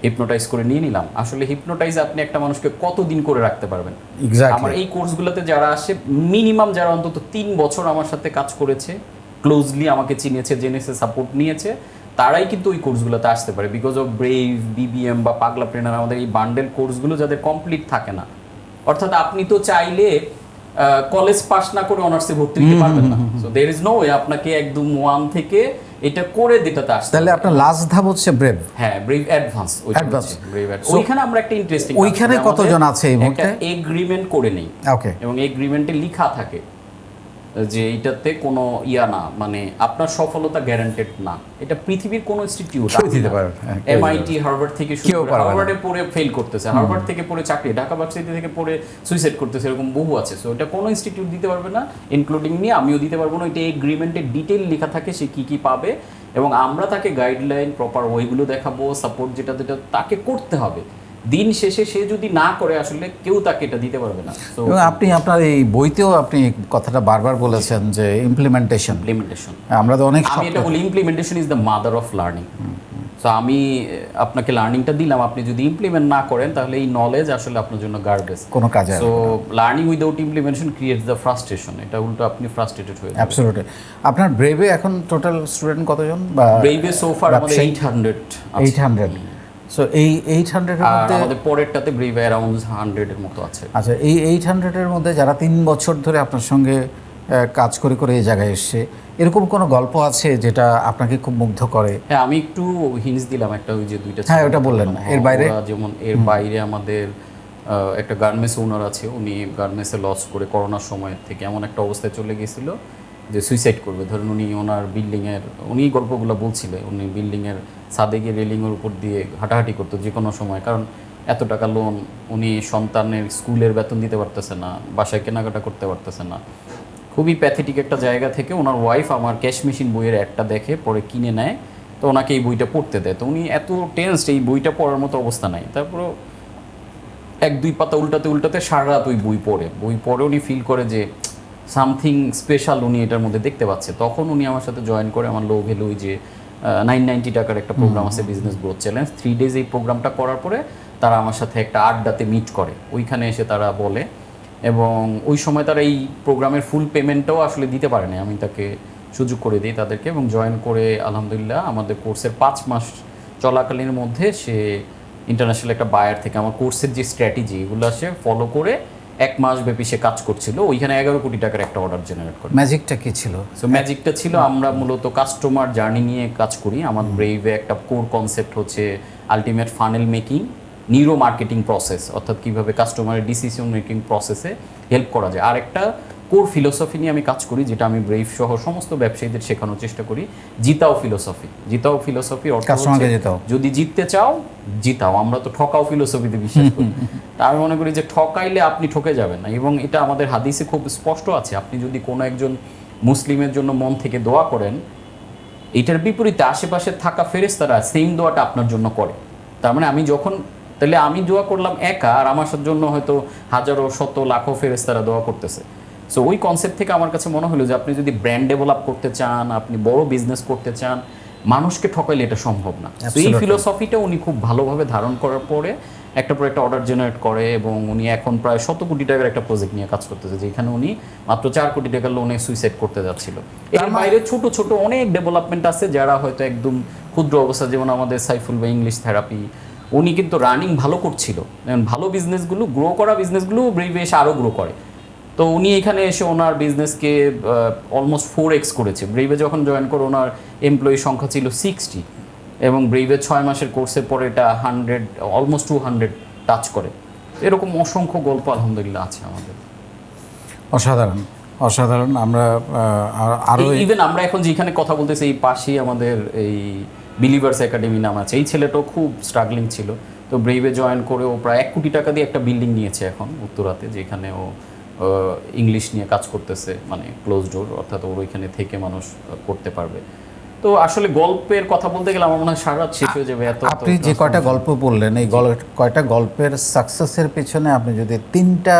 হিপনোটাইজ করে নিয়ে নিলাম। আসলে হিপনোটাইজ আপনি একটা মানুষকে কতদিন করে রাখতে পারবেন? আমার এই কোর্সগুলোতে যারা আসে, মিনিমাম যারা অন্তত 3 বছর আমার সাথে কাজ করেছে, ক্লোজলি আমাকে চিনেছে, জেনেছে, সাপোর্ট নিয়েছে, তারাই কিন্তু ওই কোর্সগুলোতে আসতে পারে। বিকজ অফ ব্রেভ, বিবিএম বা পাগলা প্রেনার, আমাদের এই বান্ডেল কোর্সগুলো যাদের কমপ্লিট থাকে না, অর্থাৎ আপনি তো চাইলে কলেজ পাস না করে অনার্সে ভর্তি হতে পারবেন না। So there is no way আপনাকে একদম 1 থেকে এটা করে দিতে আসতে। তাহলে আপনার লাস্ট ধাপ হচ্ছে ব্রেভ। হ্যাঁ, ব্রেভ অ্যাডভান্স, ওইখানে আমরা একটা ইন্টারেস্টিং, ওইখানে কতজন আছে এই মুহূর্তে? একটা এগ্রিমেন্ট করে নেই। ওকে। এবং এগ্রিমেন্টে লেখা থাকে যে এটাতে কোনো না, মানে আপনার সফলতা গ্যারান্টেড না। এটা পৃথিবীর কোনো ইনস্টিটিউট দিতে পারে, এমআইটি, হার্ভার্ড থেকে শুরু করে, হার্ভার্ডে পড়ে ফেল করতেছে, হার্ভার্ড থেকে পড়ে চাকরি, ঢাকা ভার্সিটি থেকে পড়ে সুইসাইড করতেছে, এরকম বহু আছে। সো এটা কোনো ইনস্টিটিউট দিতে পারবে না, ইনক্লুডিং মি, আমিও দিতে পারবো না। এটা এগ্রিমেন্টে ডিটেইল লেখা থাকে সে কি কি পাবে, এবং আমরা তাকে গাইডলাইন, প্রপার ওয়েগুলো দেখাবো, সাপোর্ট যেটা যেটা তাকে করতে হবে। দিন শেষে সে যদি না করে, আসলে কেউ তাকে এটা দিতে পারবে না। এবং আপনি আপনার এই বইতেও আপনি কথাটা বারবার বলেছেন যে ইমপ্লিমেন্টেশন, আমরা তো অনেক, আমি এটা বলি implementation is the mother of learning. So আমি আপনাকে লার্নিংটা দিলাম, আপনি যদি ইমপ্লিমেন্ট না করেন তাহলে এই নলেজ আসলে আপনার জন্য গার্বেজ, কোনো কাজে। So learning without implementation creates the frustration. এটা উল্টো আপনি ফ্রাস্ট্রেটেড হয়ে যাবেন। অ্যাবসলিউটলি। আপনার ব্রেভে এখন টোটাল স্টুডেন্ট কতজন? বা ব্রেভে সো ফার আমাদের 800। সো এই 800 এর মধ্যে আমাদের পরেরটাতে ব্রেভ অ্যারাউন্ড 100 এর মতো আছে। আচ্ছা, এই 800 এর মধ্যে যারা 3 বছর ধরে আপনার সঙ্গে কাজ করে করে এই জায়গায় এসছে, এরকম কোনো গল্প আছে যেটা আপনাকে খুব মুগ্ধ করে? হ্যাঁ, আমি একটু হিন্টস দিলাম, একটা ওই যে 2টা, হ্যাঁ ওটা বললেন। এর বাইরে যেমন এর বাইরে আমাদের একটা গার্মেন্টস ওনার আছে, উনি গার্মেন্টসে লস করে করোনার সময় থেকে এমন একটা অবস্থায় চলে গেছিল যে সুইসাইড করবে। ধরুন উনি ওনার বিল্ডিংয়ের, উনি গল্পগুলো বলছিলেন, উনি বিল্ডিংয়ের ছাদে গিয়ে রেলিংয়ের উপর দিয়ে হাঁটাহাঁটি করতো যে কোনো সময়, কারণ এত টাকা লোন, উনি সন্তানের স্কুলের বেতন দিতে পারতেছে না, বাসায় কেনাকাটা করতে পারতেছে না। খুবই প্যাথেটিক একটা জায়গা থেকে ওনার ওয়াইফ আমার ক্যাশ মেশিন বইয়ের একটা দেখে পরে কিনে নেয়, তো ওনাকে এই বইটা পড়তে দেয়। তো উনি এত টেন্সড, এই বইটা পড়ার মতো অবস্থা নাই, তারপরও 1-2 পাতা উল্টাতে উল্টাতে সারা রাত ওই বই পড়ে উনি ফিল করে যে সামথিং স্পেশাল উনি এটার মধ্যে দেখতে পাচ্ছে। তখন উনি আমার সাথে জয়েন করে আমার লো ভ্যালু যে 990 টাকার একটা প্রোগ্রাম আছে বিজনেস গ্রোথ চ্যালেঞ্জ। 3 days এই প্রোগ্রামটা করার পরে তারা আমার সাথে একটা আড্ডাতে মিট করে, ওইখানে এসে তারা বলে, এবং ওই সময় তারা এই প্রোগ্রামের ফুল পেমেন্টটাও আসলে দিতে পারে না, আমি তাকে সুযোগ করে দিই তাদেরকে, এবং জয়েন করে আলহামদুলিল্লাহ আমাদের কোর্সের 5 মাস চলাকালীন মধ্যে সে ইন্টারন্যাশনাল একটা বায়ার থেকে আমার কোর্সের যে স্ট্র্যাটেজি এগুলো সে ফলো করে 1 মাস ব্যাপী সে কাজ করছিল, ওইখানে 11 কোটি টাকার একটা অর্ডার জেনারেট করে। ম্যাজিকটা কি ছিল? সো ম্যাজিকটা ছিল আমরা মূলত কাস্টমার জার্নি নিয়ে কাজ করি। আমার ব্রেইভে একটা কোর কনসেপ্ট হচ্ছে ultimate funnel making, neuro marketing process, অর্থাৎ কীভাবে কাস্টমারের ডিসিশন মেকিং প্রসেসে হেল্প করা যায়। আর একটা কোর ফিলোসফি নিয়ে আমি কাজ করি, যেটা আমি ব্রেইভ সহ সমস্ত ব্যবসায়ীদের শেখানোর চেষ্টা করি, জিতাও ফিলোসফি। জিতাও ফিলোসফি অর্থ কাস্টমারকে হচ্ছে জিতাও। যদি জিততে চাও জিতাও, আমরা তো ঠকাও ফিলোসফিতে বিশ্বাস করি। তা আমি মনে করি যে ঠকাইলে আপনি ঠকে যাবেন না, এবং এটা আমাদের হাদিসে খুব স্পষ্ট আছে, আপনি যদি কোনো একজন মুসলিমের জন্য মন থেকে দোয়া করেন, এটার বিপরীতে আশেপাশে থাকা ফেরেশতারা সেম দোয়াটা আপনার জন্য করে। তার মানে আমি যখন, তাহলে আমি দোয়া করলাম একা, আর আমার জন্য হয়তো হাজারো শত লাখো ফেরেশতারা দোয়া করতেছে। সো ওই কনসেপ্ট থেকে আমার কাছে মনে হলো যে আপনি যদি ব্র্যান্ড ডেভেলপ করতে চান, আপনি বড় বিজনেস করতে চান, মানুষকে ঠকাইলে এটা সম্ভব না। তো এই ফিলোসফিটা উনি খুব ভালোভাবে ধারণ করার পরে একটা পর একটা অর্ডার জেনারেট করে, এবং উনি এখন প্রায় 100 কোটি টাকার একটা প্রজেক্ট নিয়ে কাজ করতেছে, যেখানে উনি মাত্র 4 কোটি টাকার লোনে সুইসাইড করতে যাচ্ছিল। এর বাইরে ছোট ছোট অনেক ডেভেলপমেন্ট আছে যারা হয়তো একদম ক্ষুদ্র অবস্থা, যেমন আমাদের সাইফুল বা ইংলিশ থেরাপি, উনি কিন্তু রানিং ভালো করছিল, ভালো বিজনেসগুলো গ্রো করা বিজনেসগুলো ব্রেইভে এসে আরও গ্রো করে। তো উনি এখানে এসে ওনার বিজনেসকে অলমোস্ট 4x করেছে। ব্রেইভে যখন জয়েন করে ওনার এমপ্লয়ি সংখ্যা ছিল 60, এবং ব্রেইভের 6 মাসের কোর্সের পরে এটা 100, অলমোস্ট 200 টাচ করে। এরকম অসংখ্য গল্প আলহামদুলিল্লাহ আছে আমাদের। অসাধারণ অসাধারণ। আমরা আরও ইভেন আমরা এখন যেখানে কথা বলতেছি এই পাশেই আমাদের এই বিলিভার্স একাডেমি নাম আছে, এই ছেলেটাও খুব স্ট্রাগলিং ছিল, তো ব্রেইভে জয়েন করে ও প্রায় 1 কোটি টাকা দিয়ে একটা বিল্ডিং নিয়েছে এখন উত্তরাতে, যেখানে ও ইংলিশ নিয়ে কাজ করতেছে, মানে ক্লোজ ডোর, অর্থাৎ ওর ওইখানে থেকে মানুষ করতে পারবে। তো আসলে গল্পের কথা বলতে গেলে আমার মনে হয় সারা রাত শেষ হয়ে যাবে। এত আপনি যে কয়টা গল্প বললেন, এই কয়টা গল্পের সাকসেসের পেছনে আপনি যদি 3টা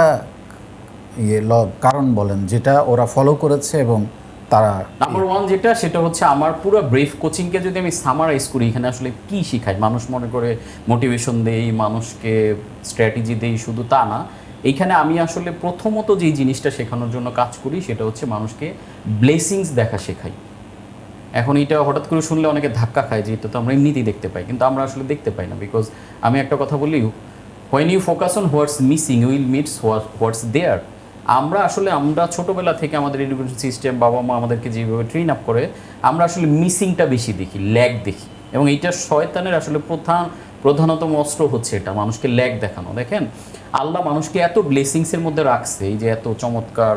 কারণ বলেন যেটা ওরা ফলো করেছে এবং তারা, নাম্বার 1 যেটা, সেটা হচ্ছে আমার পুরো ব্রেভ কোচিংকে যদি আমি সামারাইজ করি, এখানে আসলে কি শিখাই, মানুষ মনে করে মোটিভেশন দেই, মানুষকে স্ট্র্যাটেজি দেই, শুধু তা না, এইখানে আমি আসলে প্রথমত যেই জিনিসটা শেখানোর জন্য কাজ করি সেটা হচ্ছে মানুষকে ব্লেসিংস দেখা শেখাই। এখন এটা হঠাৎ করে শুনলে অনেকে ধাক্কা খায় যে এটা তো আমরা এমনিতেই দেখতে পাই, কিন্তু আমরা আসলে দেখতে পাই না। বিকজ আমি একটা কথা বলি, when you focus on what's missing will meets what's there. আমরা ছোটোবেলা থেকে আমাদের এডুকেশন সিস্টেম, বাবা মা আমাদেরকে যেভাবে ট্রেন আপ করে, আমরা আসলে মিসিংটা বেশি দেখি, ল্যাগ দেখি, এবং এইটা শয়তানের আসলে প্রধানতম অস্ত্র হচ্ছে এটা, মানুষকে ল্যাগ দেখানো। দেখেন আল্লাহ মানুষকে এত ব্লেসিংসের মধ্যে রাখছে, এই যে এত চমৎকার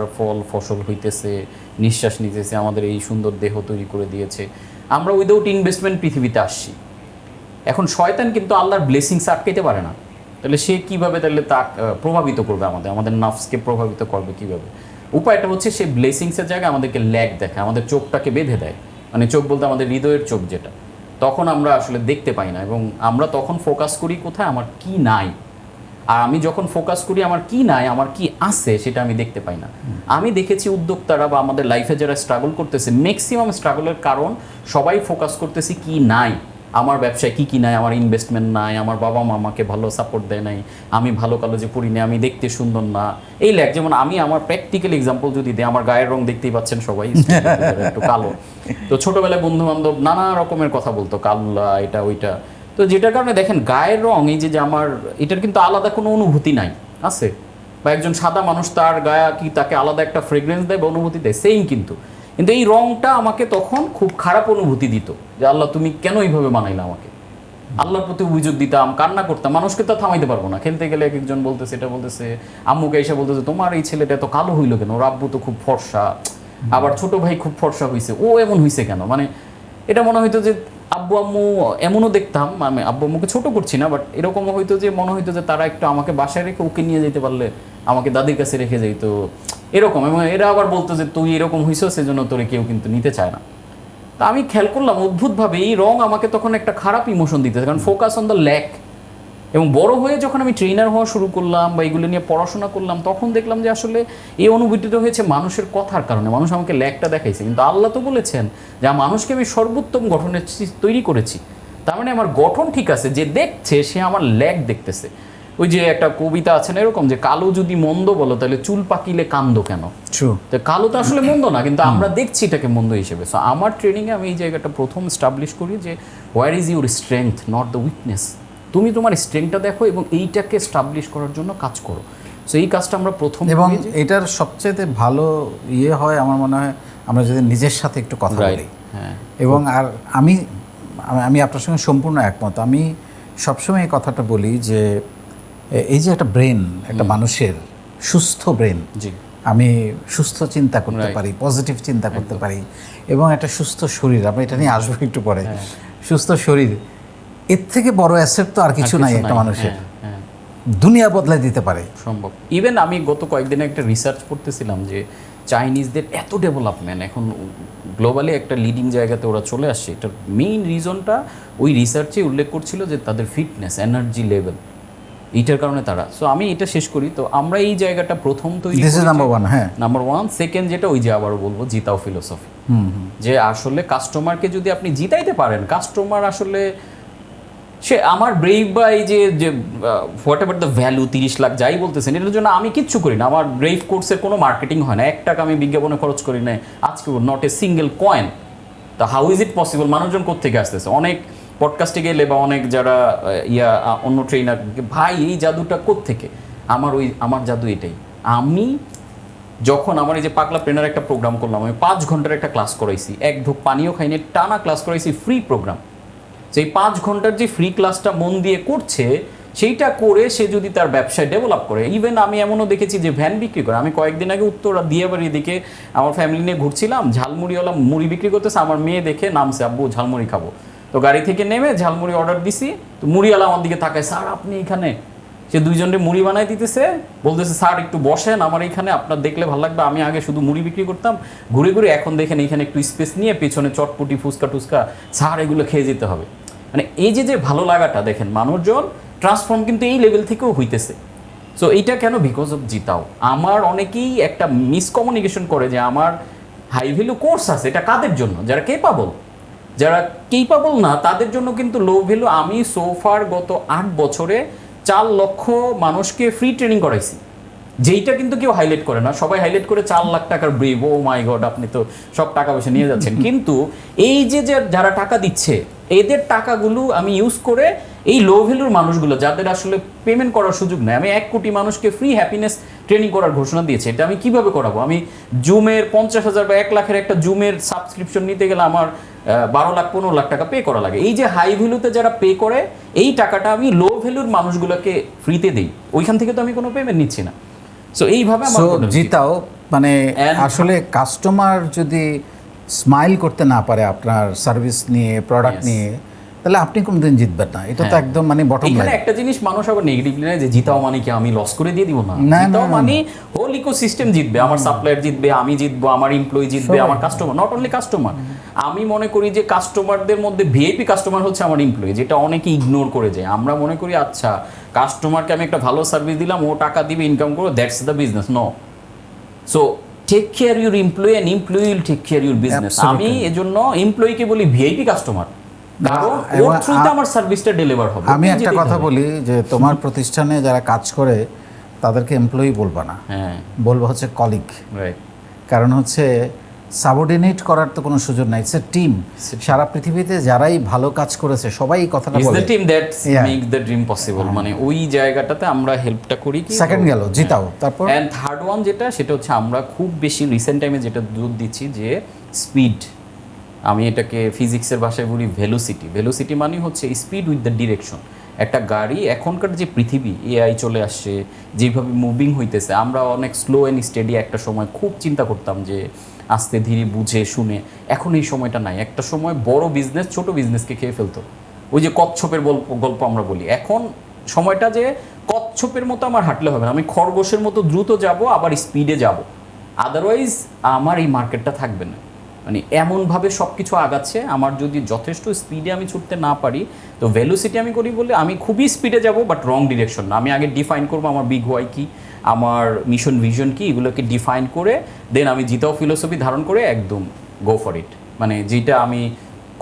ফসল হইতেছে, নিঃশ্বাস নিতেছে, আমাদের এই সুন্দর দেহ তৈরি করে দিয়েছে, আমরা উইদাউট ইনভেস্টমেন্ট পৃথিবীতে আসছি। এখন শয়তান কিন্তু আল্লাহর ব্লেসিংস আটকাইতে পারে না, তাহলে সে কীভাবে তাহলে তা প্রভাবিত করবে, আমাদের নার্ভসকে প্রভাবিত করবে কীভাবে? উপায়টা হচ্ছে সে ব্লেসিংসের জায়গায় আমাদেরকে ল্যাগ দেখায়, আমাদের চোখটাকে বেঁধে দেয়, মানে চোখ বলতে আমাদের হৃদয়ের চোখ যেটা, তখন আমরা আসলে দেখতে পাই না, এবং আমরা তখন ফোকাস করি কোথায়, আমার কি নাই। আর আমি যখন ফোকাস করি আমার কি নাই, আমার কি আছে, সেটা আমি দেখতে পাই না। আমি দেখেছি উদ্যোক্তারা বা আমাদের লাইফে যারা স্ট্রাগল করতেছে, ম্যাক্সিমাম স্ট্রাগলের কারণ সবাই ফোকাস করতেছি কি নাই, আমার ব্যবসায় কী কী নাই, আমার ইনভেস্টমেন্ট নাই, আমার বাবা মা আমাকে ভালো সাপোর্ট দেয় নাই, আমি ভালো কলেজে পড়ি না, আমি দেখতে সুন্দর না, এই ল্যাগ। যেমন আমি আমার প্র্যাকটিক্যাল এক্সাম্পল যদি দিই, আমার গায়ের রং দেখতেই পাচ্ছেন সবাই, একটু কালো। তো ছোটোবেলায় বন্ধু বান্ধব নানা রকমের কথা বলতো, কাল্লা এটা ওইটা, তো যেটার কারণে দেখেন গায়ের রং, এই যে আমার এটার কিন্তু আলাদা কোনো অনুভূতি নাই আছে, বা একজন সাদা মানুষ তার গায়ে কি তাকে আলাদা একটা ফ্রেগরেন্স দেয় বা অনুভূতি দেয়, সেম কিন্তু এই রংটা আমাকে তখন খুব খারাপ অনুভূতি দিত, যে আল্লাহ তুমি কেন এইভাবে বানাইলে আমাকে। আল্লাহর প্রতি অভিযোগ দিতাম, কান্না করতাম, মানুষকে তো থামাইতে পারবো না, খেলতে গেলে এক একজন বলতেছে, এটা বলতেছে, আম্মুকে এসে বলতেছে তোমার এই ছেলেটা এত কালো হইলো কেন, ওর আব্বু তো খুব ফর্সা, আবার ছোট ভাই খুব ফর্সা হয়েছে, ও এমন হয়েছে কেন, মানে এটা মনে হইতো যে আব্বু আম্মু, এমনও দেখতাম, আমি আব্বু আম্মুকে ছোট করছি না, বাট এরকমও হইতো যে মনে হইতো যে তারা একটু আমাকে বাসায় রেখে ওকে নিয়ে যেতে পারলে, আমাকে দাদির কাছে রেখে যাইতো এরকম, এবং এরা আবার বলতো যে তুই এরকম হইছো সেজন্য তোরে কেউ কিন্তু নিতে চায় না। তা আমি খেয়াল করলাম অদ্ভুতভাবে এই রং আমাকে তখন একটা খারাপ ইমোশন দিতেছে, কারণ ফোকাস অন দ্য ল্যাক, এবং বড় হয়ে যখন আমি ট্রেনার হওয়া শুরু করলাম বা এগুলো নিয়ে পড়াশোনা করলাম, তখন দেখলাম যে আসলে এই অনুভূতিটা হয়েছে মানুষের কথার কারণে। মানুষ আমাকে ল্যাকটা দেখাইছে, কিন্তু আল্লাহ তো বলেছেন যে মানুষকে আমি সর্বোত্তম গঠনের তৈরি করেছি। তার মানে আমার গঠন ঠিক আছে, যে দেখছে সে আমার ল্যাক দেখতেছে। ওই যে একটা কবিতা আছে না এরকম, যে কালো যদি মন্দ বলো তাহলে চুল পাকিলে কান্দো কেন। তো কালো তো আসলে মন্দ না, কিন্তু আমরা দেখছি এটাকে মন্দ হিসেবে। সো আমার ট্রেনিংয়ে আমি এই জায়গাটা প্রথম স্টাবলিশ করি যে where is your strength, not the weakness. তুমি তোমার স্ট্রেংথটা দেখো এবং এইটাকে স্টাবলিশ করার জন্য কাজ করো। সো এই কাজটা আমরা প্রথম এবং এটার সবচেয়ে ভালো হয় আমার মনে হয় আমরা যদি নিজের সাথে একটু কথা বলি। হ্যাঁ, এবং আর আমি আমি আপনার সঙ্গে সম্পূর্ণ একমত। আমি সবসময় এই কথাটা বলি যে এই যে একটা ব্রেন, একটা মানুষের সুস্থ ব্রেন, জি, আমি সুস্থ চিন্তা করতে পারি, পজিটিভ চিন্তা করতে পারি, এবং একটা সুস্থ শরীর, আমরা এটা নিয়ে আসবো একটু পরে। সুস্থ শরীর, এর থেকে বড় অ্যাসেট তো আর কিছু নাই একটা মানুষের। দুনিয়া বদলাই দিতে পারে সম্ভব। ইভেন আমি গত কয়েকদিনে একটা রিসার্চ করতেছিলাম যে চাইনিজদের এত ডেভেলপমেন্ট, এখন গ্লোবালি একটা লিডিং জায়গাতে ওরা চলে আসছে। এটার মেইন রিজনটা ওই রিসার্চে উল্লেখ করছিল যে তাদের ফিটনেস, এনার্জি লেভেল, এইটার কারণে তারা। সো আমি এটা শেষ করি। তো আমরা এই জায়গাটা প্রথম তৈরি করি, নাম্বার ওয়ান। হ্যাঁ, নাম্বার ওয়ান। সেকেন্ড যেটা, ওই যে আবারও বলবো, জিতাও ফিলোসফি। যে আসলে কাস্টমারকে যদি আপনি জিতাইতে পারেন, কাস্টমার আসলে সে আমার ব্রেভ বা এই যে what ever the value 30 lakh যাই বলতেছেন, এটার জন্য আমি কিচ্ছু করি না। আমার ব্রেভ কোর্সের কোনো মার্কেটিং হয় না, 1 টাকা আমি বিজ্ঞাপনে খরচ করি না আজকে, নট এ সিঙ্গেল কয়েন। তা হাউ ইজ ইট পসিবল? মানুষজন কোত্থেকে আসতেছে? অনেক পডকাস্টে গেলে বা অনেক যারা অন্য ট্রেনার, ভাই এই জাদুটা কোত্থেকে? আমার জাদু এটাই। আমি যখন আমার এই যে পাগলা ট্রেনার একটা প্রোগ্রাম করলাম, আমি 5 ঘন্টার একটা ক্লাস করাইছি, এক ঢোক পানিও খাইনি, টানা ক্লাস করাইছি, ফ্রি প্রোগ্রাম। সেই 5 ঘন্টার যে ফ্রি ক্লাসটা মন দিয়ে করছে, সেইটা করে সে যদি তার ব্যবসায় ডেভেলপ করে। ইভেন আমি এমনও দেখেছি যে ভ্যান বিক্রি করে। আমি কয়েকদিন আগে উত্তরা দিয়াবাড়ির দিকে আমার ফ্যামিলি নিয়ে ঘুরছিলাম, ঝালমুড়িওয়ালা মুড়ি বিক্রি করতেছে, আমার মেয়ে দেখে নামছে, আব্বু ঝালমুড়ি খাবো। তো গাড়ি থেকে নেমে ঝালমুড়ি অর্ডার দিছি, তো মুড়িওয়ালা আমার দিকে তাকায়, স্যার আপনি এখানে? সে দুইজনের মুড়ি বানাই দিতেছে, বলতেছে স্যার একটু বসেন আমার এইখানে, আপনার দেখলে ভালো লাগবে। আমি আগে শুধু মুড়ি বিক্রি করতাম ঘুরে ঘুরে, এখন দেখেন এইখানে একটু স্পেস নিয়ে পেছনে চটপটি ফুচকা টুচকা, স্যার এগুলো খেয়ে যেতে হবে। মানে এই যে ভালো লাগাটা দেখেন, মানুষজন ট্রান্সফর্ম কিন্তু এই লেভেল থেকেও হইতেছে। সো এইটা কেন? বিকজ অফ জিতাও। আমার অনেকেই একটা মিসকমিউনিকেশন করে যে আমার হাই ভ্যালু কোর্স আছে, এটা কাদের জন্য? যারা কেপাবল। যারা কেপাবল না তাদের জন্য কিন্তু লো ভ্যালু। আমি সোফার গত 8 বছরে 4 লক্ষ মানুষকে ফ্রি ট্রেনিং করাইছি, যেইটা কিন্তু কেউ হাইলাইট করে না। সবাই হাইলাইট করে 4 লাখ টাকার ব্রেভ, ও মাই গড আপনি তো সব টাকা পয়সা নিয়ে যাচ্ছেন। কিন্তু এই যে যারা টাকা দিচ্ছে, এদের টাকাগুলো আমি ইউজ করে এই লো ভ্যালুর মানুষগুলো, যাদের আসলে পেমেন্ট করার সুযোগ নেই, আমি 1 কোটি মানুষকে ফ্রি হ্যাপিনেস ট্রেনিং করার ঘোষণা দিয়েছি। এটা আমি কিভাবে করাবো? আমি জুমের 50,000 বা 1 লাখের একটা জুমের সাবস্ক্রিপশন নিতে গেলে আমার 12 লাখ 15 লাখ টাকা পে করা লাগে। এই যে হাই ভ্যালুতে যারা পে করে, এই টাকাটা আমি লো ভ্যালুর মানুষগুলোকে ফ্রিতে দিই, ওইখান থেকে তো আমি কোনো পেমেন্ট নিচ্ছি না। সো এইভাবে আমার জিতাও মানে আসলে কাস্টমার যদি স্মাইল করতে না পারে আপনার সার্ভিস নিয়ে, প্রোডাক্ট নিয়ে, তাহলে আপনি কোনদিন জিতবেন না। এটা তো একদম মানে বটম লাইন। এখানে একটা জিনিস মানুষ আবার নেগেটিভলি নেয় যে জিতাও মানে কি আমি লস করে দিয়ে দিব না। জিতাও মানে হোল ইকোসিস্টেম জিতবে, আমার সাপ্লায়ার জিতবে, আমি জিতবো, আমার এমপ্লয়ি জিতবে, আমার কাস্টমার, নট অনলি কাস্টমার। আমি মনে করি যে কাস্টমারদের মধ্যে ভিআইপি কাস্টমার হচ্ছে আমার এমপ্লয়ি, যেটা অনেকে ইগনোর করে যায়। আমরা মনে করি আচ্ছা কাস্টমারকে আমি একটা ভালো সার্ভিস দিলাম, ও টাকা দিবে, ইনকাম করবে, that's the business. No. So take care your employee and employee will take care your business. আমি এজন্য এমপ্লয়িকে বলি ভিআইপি কাস্টমার, কারণ ওর থ্রুতে আমার সার্ভিসটা ডেলিভার হবে। আমি একটা কথা বলি যে তোমার প্রতিষ্ঠানে যারা কাজ করে তাদেরকে এমপ্লয়ি বলবা না, বলবো হচ্ছে কলিগ। কারণ হচ্ছে সাবঅর্ডিনেট করার তো কোনো সুযোগ নাই। It's a team. সারা পৃথিবীতে যারাই ভালো কাজ করেছে সবাই এই কথাটা বলে, the team that make the dream possible. মানে ওই জায়গাটাতে আমরা হেল্পটা করি। কি সেকেন্ড গেল জিতাও, তারপর এন্ড থার্ড ওয়ান যেটা, সেটা হচ্ছে আমরা খুব বেশি রিসেন্ট টাইমে যেটা জোর দিচ্ছি যে স্পিড। আমি এটাকে ফিজিক্সের ভাষায় বলি ভেলোসিটি। ভেলোসিটি মানে হচ্ছে স্পিড উইথ দ্য ডিরেকশন। একটা গাড়ি, এখনকার যে পৃথিবী, এআই চলে আসছে, যেভাবে মুভিং হইতেছে, আমরা অনেক স্লো অ্যান্ড স্টেডি একটা সময় খুব চিন্তা করতাম যে আস্তে ধীরে বুঝে শুনে। এখন এই সময়টা নাই। একটা সময় বড় বিজনেস ছোট বিজনেসকে খেয়ে ফেলতো। ওই যে কচ্ছপের গল্প আমরা বলি। এখন সময়টা যে কচ্ছপের মতো আমার হাঁটলে হবে না, আমি খরগোশের মতো দ্রুত যাব, আবার স্পিডে যাব, আদারওয়াইজ আমার এই মার্কেটটা থাকবে না। মানে এমনভাবে সব কিছু আগাচ্ছে, আমার যদি যথেষ্ট স্পিডে আমি ছুটতে না পারি, তো ভেলোসিটি আমি করি বলে আমি খুবই স্পিডে যাব, বাট রং ডিরেকশন না। আমি আগে ডিফাইন করবো আমার বিগ ওয়াই কী, আমার মিশন ভিশন কি, এগুলোকে ডিফাইন করে দেন আমি জিতাও ফিলোসফি ধারণ করে একদম গো ফর ইট। মানে যেটা আমি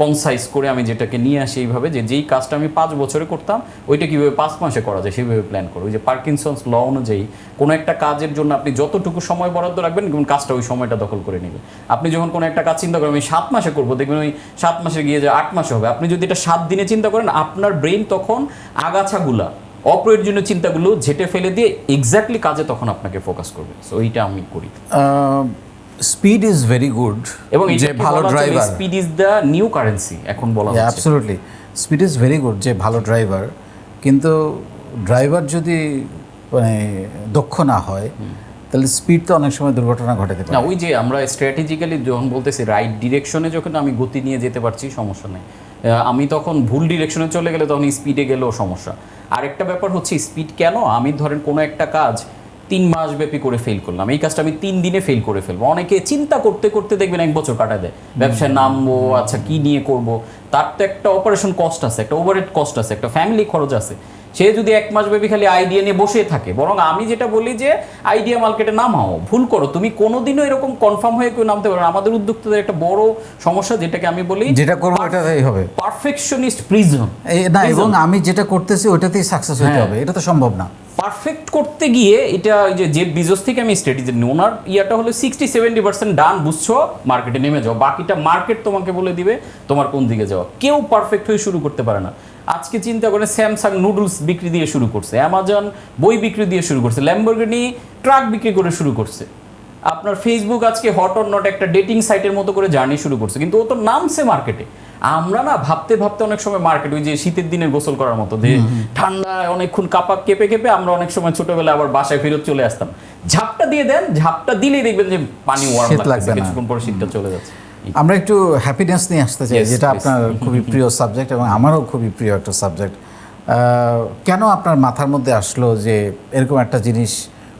কনসাইজ করে আমি যেটাকে নিয়ে আসি এইভাবে, যে যেই কাজটা আমি 5 বছরে করতাম ওইটা কীভাবে 5 মাসে করা যায় সেইভাবে প্ল্যান করো। ওই যে পার্কিনসন্স ল অনুযায়ী কোনো একটা কাজের জন্য আপনি যতটুকু সময় বরাদ্দ রাখবেন কাজটা ওই সময়টা দখল করে নেবে। আপনি যখন কোনো একটা কাজ চিন্তা করেন আমি 7 মাসে করবো, দেখবেন ওই 7 মাসে গিয়ে যে 8 মাসে হবে। আপনি যদি এটা 7 দিনে চিন্তা করেন, আপনার ব্রেন তখন আগাছাগুলা অপ্রয়োজনীয় চিন্তাগুলো ঝেঁটে ফেলে দিয়ে এক্স্যাক্টলি কাজে তখন আপনাকে ফোকাস করবে। সো এইটা আমি করি। স্পিড ইজ ভেরি গুড, এবং যে ভালো driver, speed is the new currency এখন বলা হচ্ছে। Absolutely speed is very good, যে ভালো ড্রাইভার, কিন্তু ড্রাইভার যদি মানে দক্ষ না হয় তাহলে স্পিড তো অনেক সময় দুর্ঘটনা ঘটাতে পারে। না, ওই যে আমরা স্ট্র্যাটেজিক্যালি যখন বলতেছি রাইট ডিরেকশনে যখন আমি গতি নিয়ে যেতে পারছি সমস্যা নেই, আমি তখন ভুল ডিরেকশনে চলে গেলে তখন স্পিডে গেলেও সমস্যা। আরেকটা ব্যাপার হচ্ছে স্পিড কেন, আমি ধরেন কোনো একটা কাজ 3 মাস ব্যাপী করে ফেল করলাম, এই কাজটা আমি 3 দিনে ফেল করে ফেলবো। অনেকে চিন্তা করতে করতে দেখবেন 1 বছর কাটায় দেয়, ব্যবসায় নামবো, আচ্ছা কি নিয়ে করব, তার তো একটা অপারেশন কস্ট আছে, একটা ওভারহেড কস্ট আছে, একটা ফ্যামিলি খরচ আছে। সে যদি 1 মাস ব্যাপী খালি আইডিয়া নিয়ে বসে থাকে, বরং আমি যেটা বলি যে আইডিয়া মার্কেটে নামাও, ভুল করো, তুমি কোনোদিনও এরকম কনফার্ম হয়ে কেউ নামতে পারো না। আমাদের উদ্যোক্তাদের একটা বড় সমস্যা, যেটাকে আমি বলি যেটা করবো এটাই হবে, পারফেকশনিস্ট প্রিজম। না, এবং আমি যেটা করতেছি ওটাতেই সাকসেস হতে হবে, এটা তো সম্ভব না। পারফেক্ট করতে গিয়ে এটা ওই যে জেফ বিজোস থেকে আমি স্ট্র্যাটেজি নিই, ওনার ইয়াটা হলো 60-70% ডান, বুঝছো, মার্কেটে নেমে যাও, বাকিটা মার্কেট তোমাকে বলে দিবে তোমার কোন দিকে যাওয়া। কেউ পারফেক্ট হয়ে শুরু করতে পারে না। আজকে চিন্তা করে স্যামসাং নুডলস বিক্রি দিয়ে শুরু করছে, অ্যামাজন বই বিক্রি দিয়ে শুরু করছে, ল্যাম্বরগিনি ট্রাক বিক্রি করে শুরু করছে, আপনার ফেসবুক আজকে হট অর নট একটা ডেটিং সাইটের মতো করে জার্নি শুরু করছে, কিন্তু ও তো নামছে মার্কেটে। আমরা না ভাবতে ভাবতে অনেক সময় মার্কেট, ওই যে শীতের দিনে গোসল করার মতো, যে ঠান্ডায় অনেকক্ষণ কেঁপে কেঁপে আমরা অনেক সময় ছোটবেলায় আবার বাসায় ফেরত চলে আসতাম। ঝাপটা দিয়ে দেন, ঝাপটা দিলেই দেখবেন যে পানি ওয়ার্ম লাগছে, কিছুক্ষণ পরে শীতটা চলে যাচ্ছে। আমরা একটু হ্যাপিনেস নিয়ে আসতে চাই, যেটা আপনার খুবই প্রিয় সাবজেক্ট এবং আমারও খুবই প্রিয় একটা সাবজেক্ট। কেন আপনার মাথার মধ্যে আসলো যে এরকম একটা জিনিস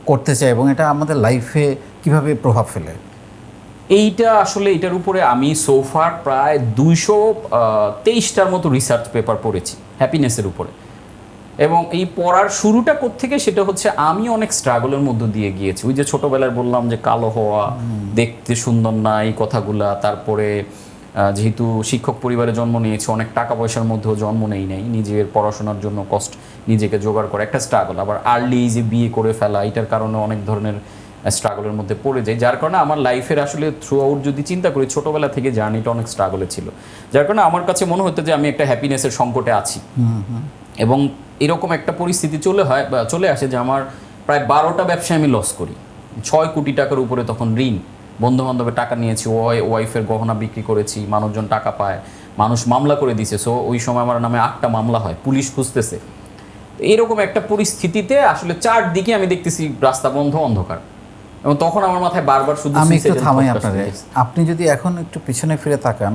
করতে চাই এবং এটা আমাদের লাইফে কিভাবে প্রভাব ফেলে? এইটা আসলে এটার উপরে আমি সোফার প্রায় 223টার মতো রিসার্চ পেপার পড়েছি হ্যাপিনেসের উপরে। এবং এই পড়ার শুরুটা কোত্থেকে, সেটা হচ্ছে আমি অনেক স্ট্রাগলের মধ্য দিয়ে গিয়েছি। ওই যে ছোটোবেলায় বললাম যে কালো হওয়া, দেখতে সুন্দর না, এই কথাগুলা। তারপরে যেহেতু শিক্ষক পরিবারে জন্ম নিয়েছি, অনেক টাকা পয়সার মধ্যেও জন্ম নেই, নিজের পড়াশোনার জন্য কষ্ট নিজেকে জোগাড় করা একটা স্ট্রাগল। আবার আর্লি যে বিয়ে করে ফেলা, এটার কারণে অনেক ধরনের স্ট্রাগলের মধ্যে পড়ে যাই, যার কারণে আমার লাইফের আসলে থ্রু আউট যদি চিন্তা করি ছোটোবেলা থেকে জার্নিটা অনেক স্ট্রাগলে ছিল, যার কারণে আমার কাছে মনে হতো যে আমি একটা হ্যাপিনেসের সংকটে আছি। এবং এরকম একটা পরিস্থিতি চলে আসে যে আমার প্রায় 12টা ব্যবসায় আমি লস করি, 6 কোটি টাকার উপরে তখন ঋণ, বন্ধু বান্ধবের টাকা নিয়েছি, ওয়াইফের গহনা বিক্রি করেছি, মানুষজন টাকা পায়, মানুষ মামলা করে দিছে। সো ওই সময় আমার নামে 8টা মামলা হয়, পুলিশ খুঁজতেছে। এরকম একটা পরিস্থিতিতে আসলে চারদিকে আমি দেখতেছি রাস্তা বন্ধ, অন্ধকার, এবং তখন আমার মাথায় বারবার শুধু আমি একটু থামাই আপনারে, আপনি যদি এখন একটু পিছনে ফিরে তাকান,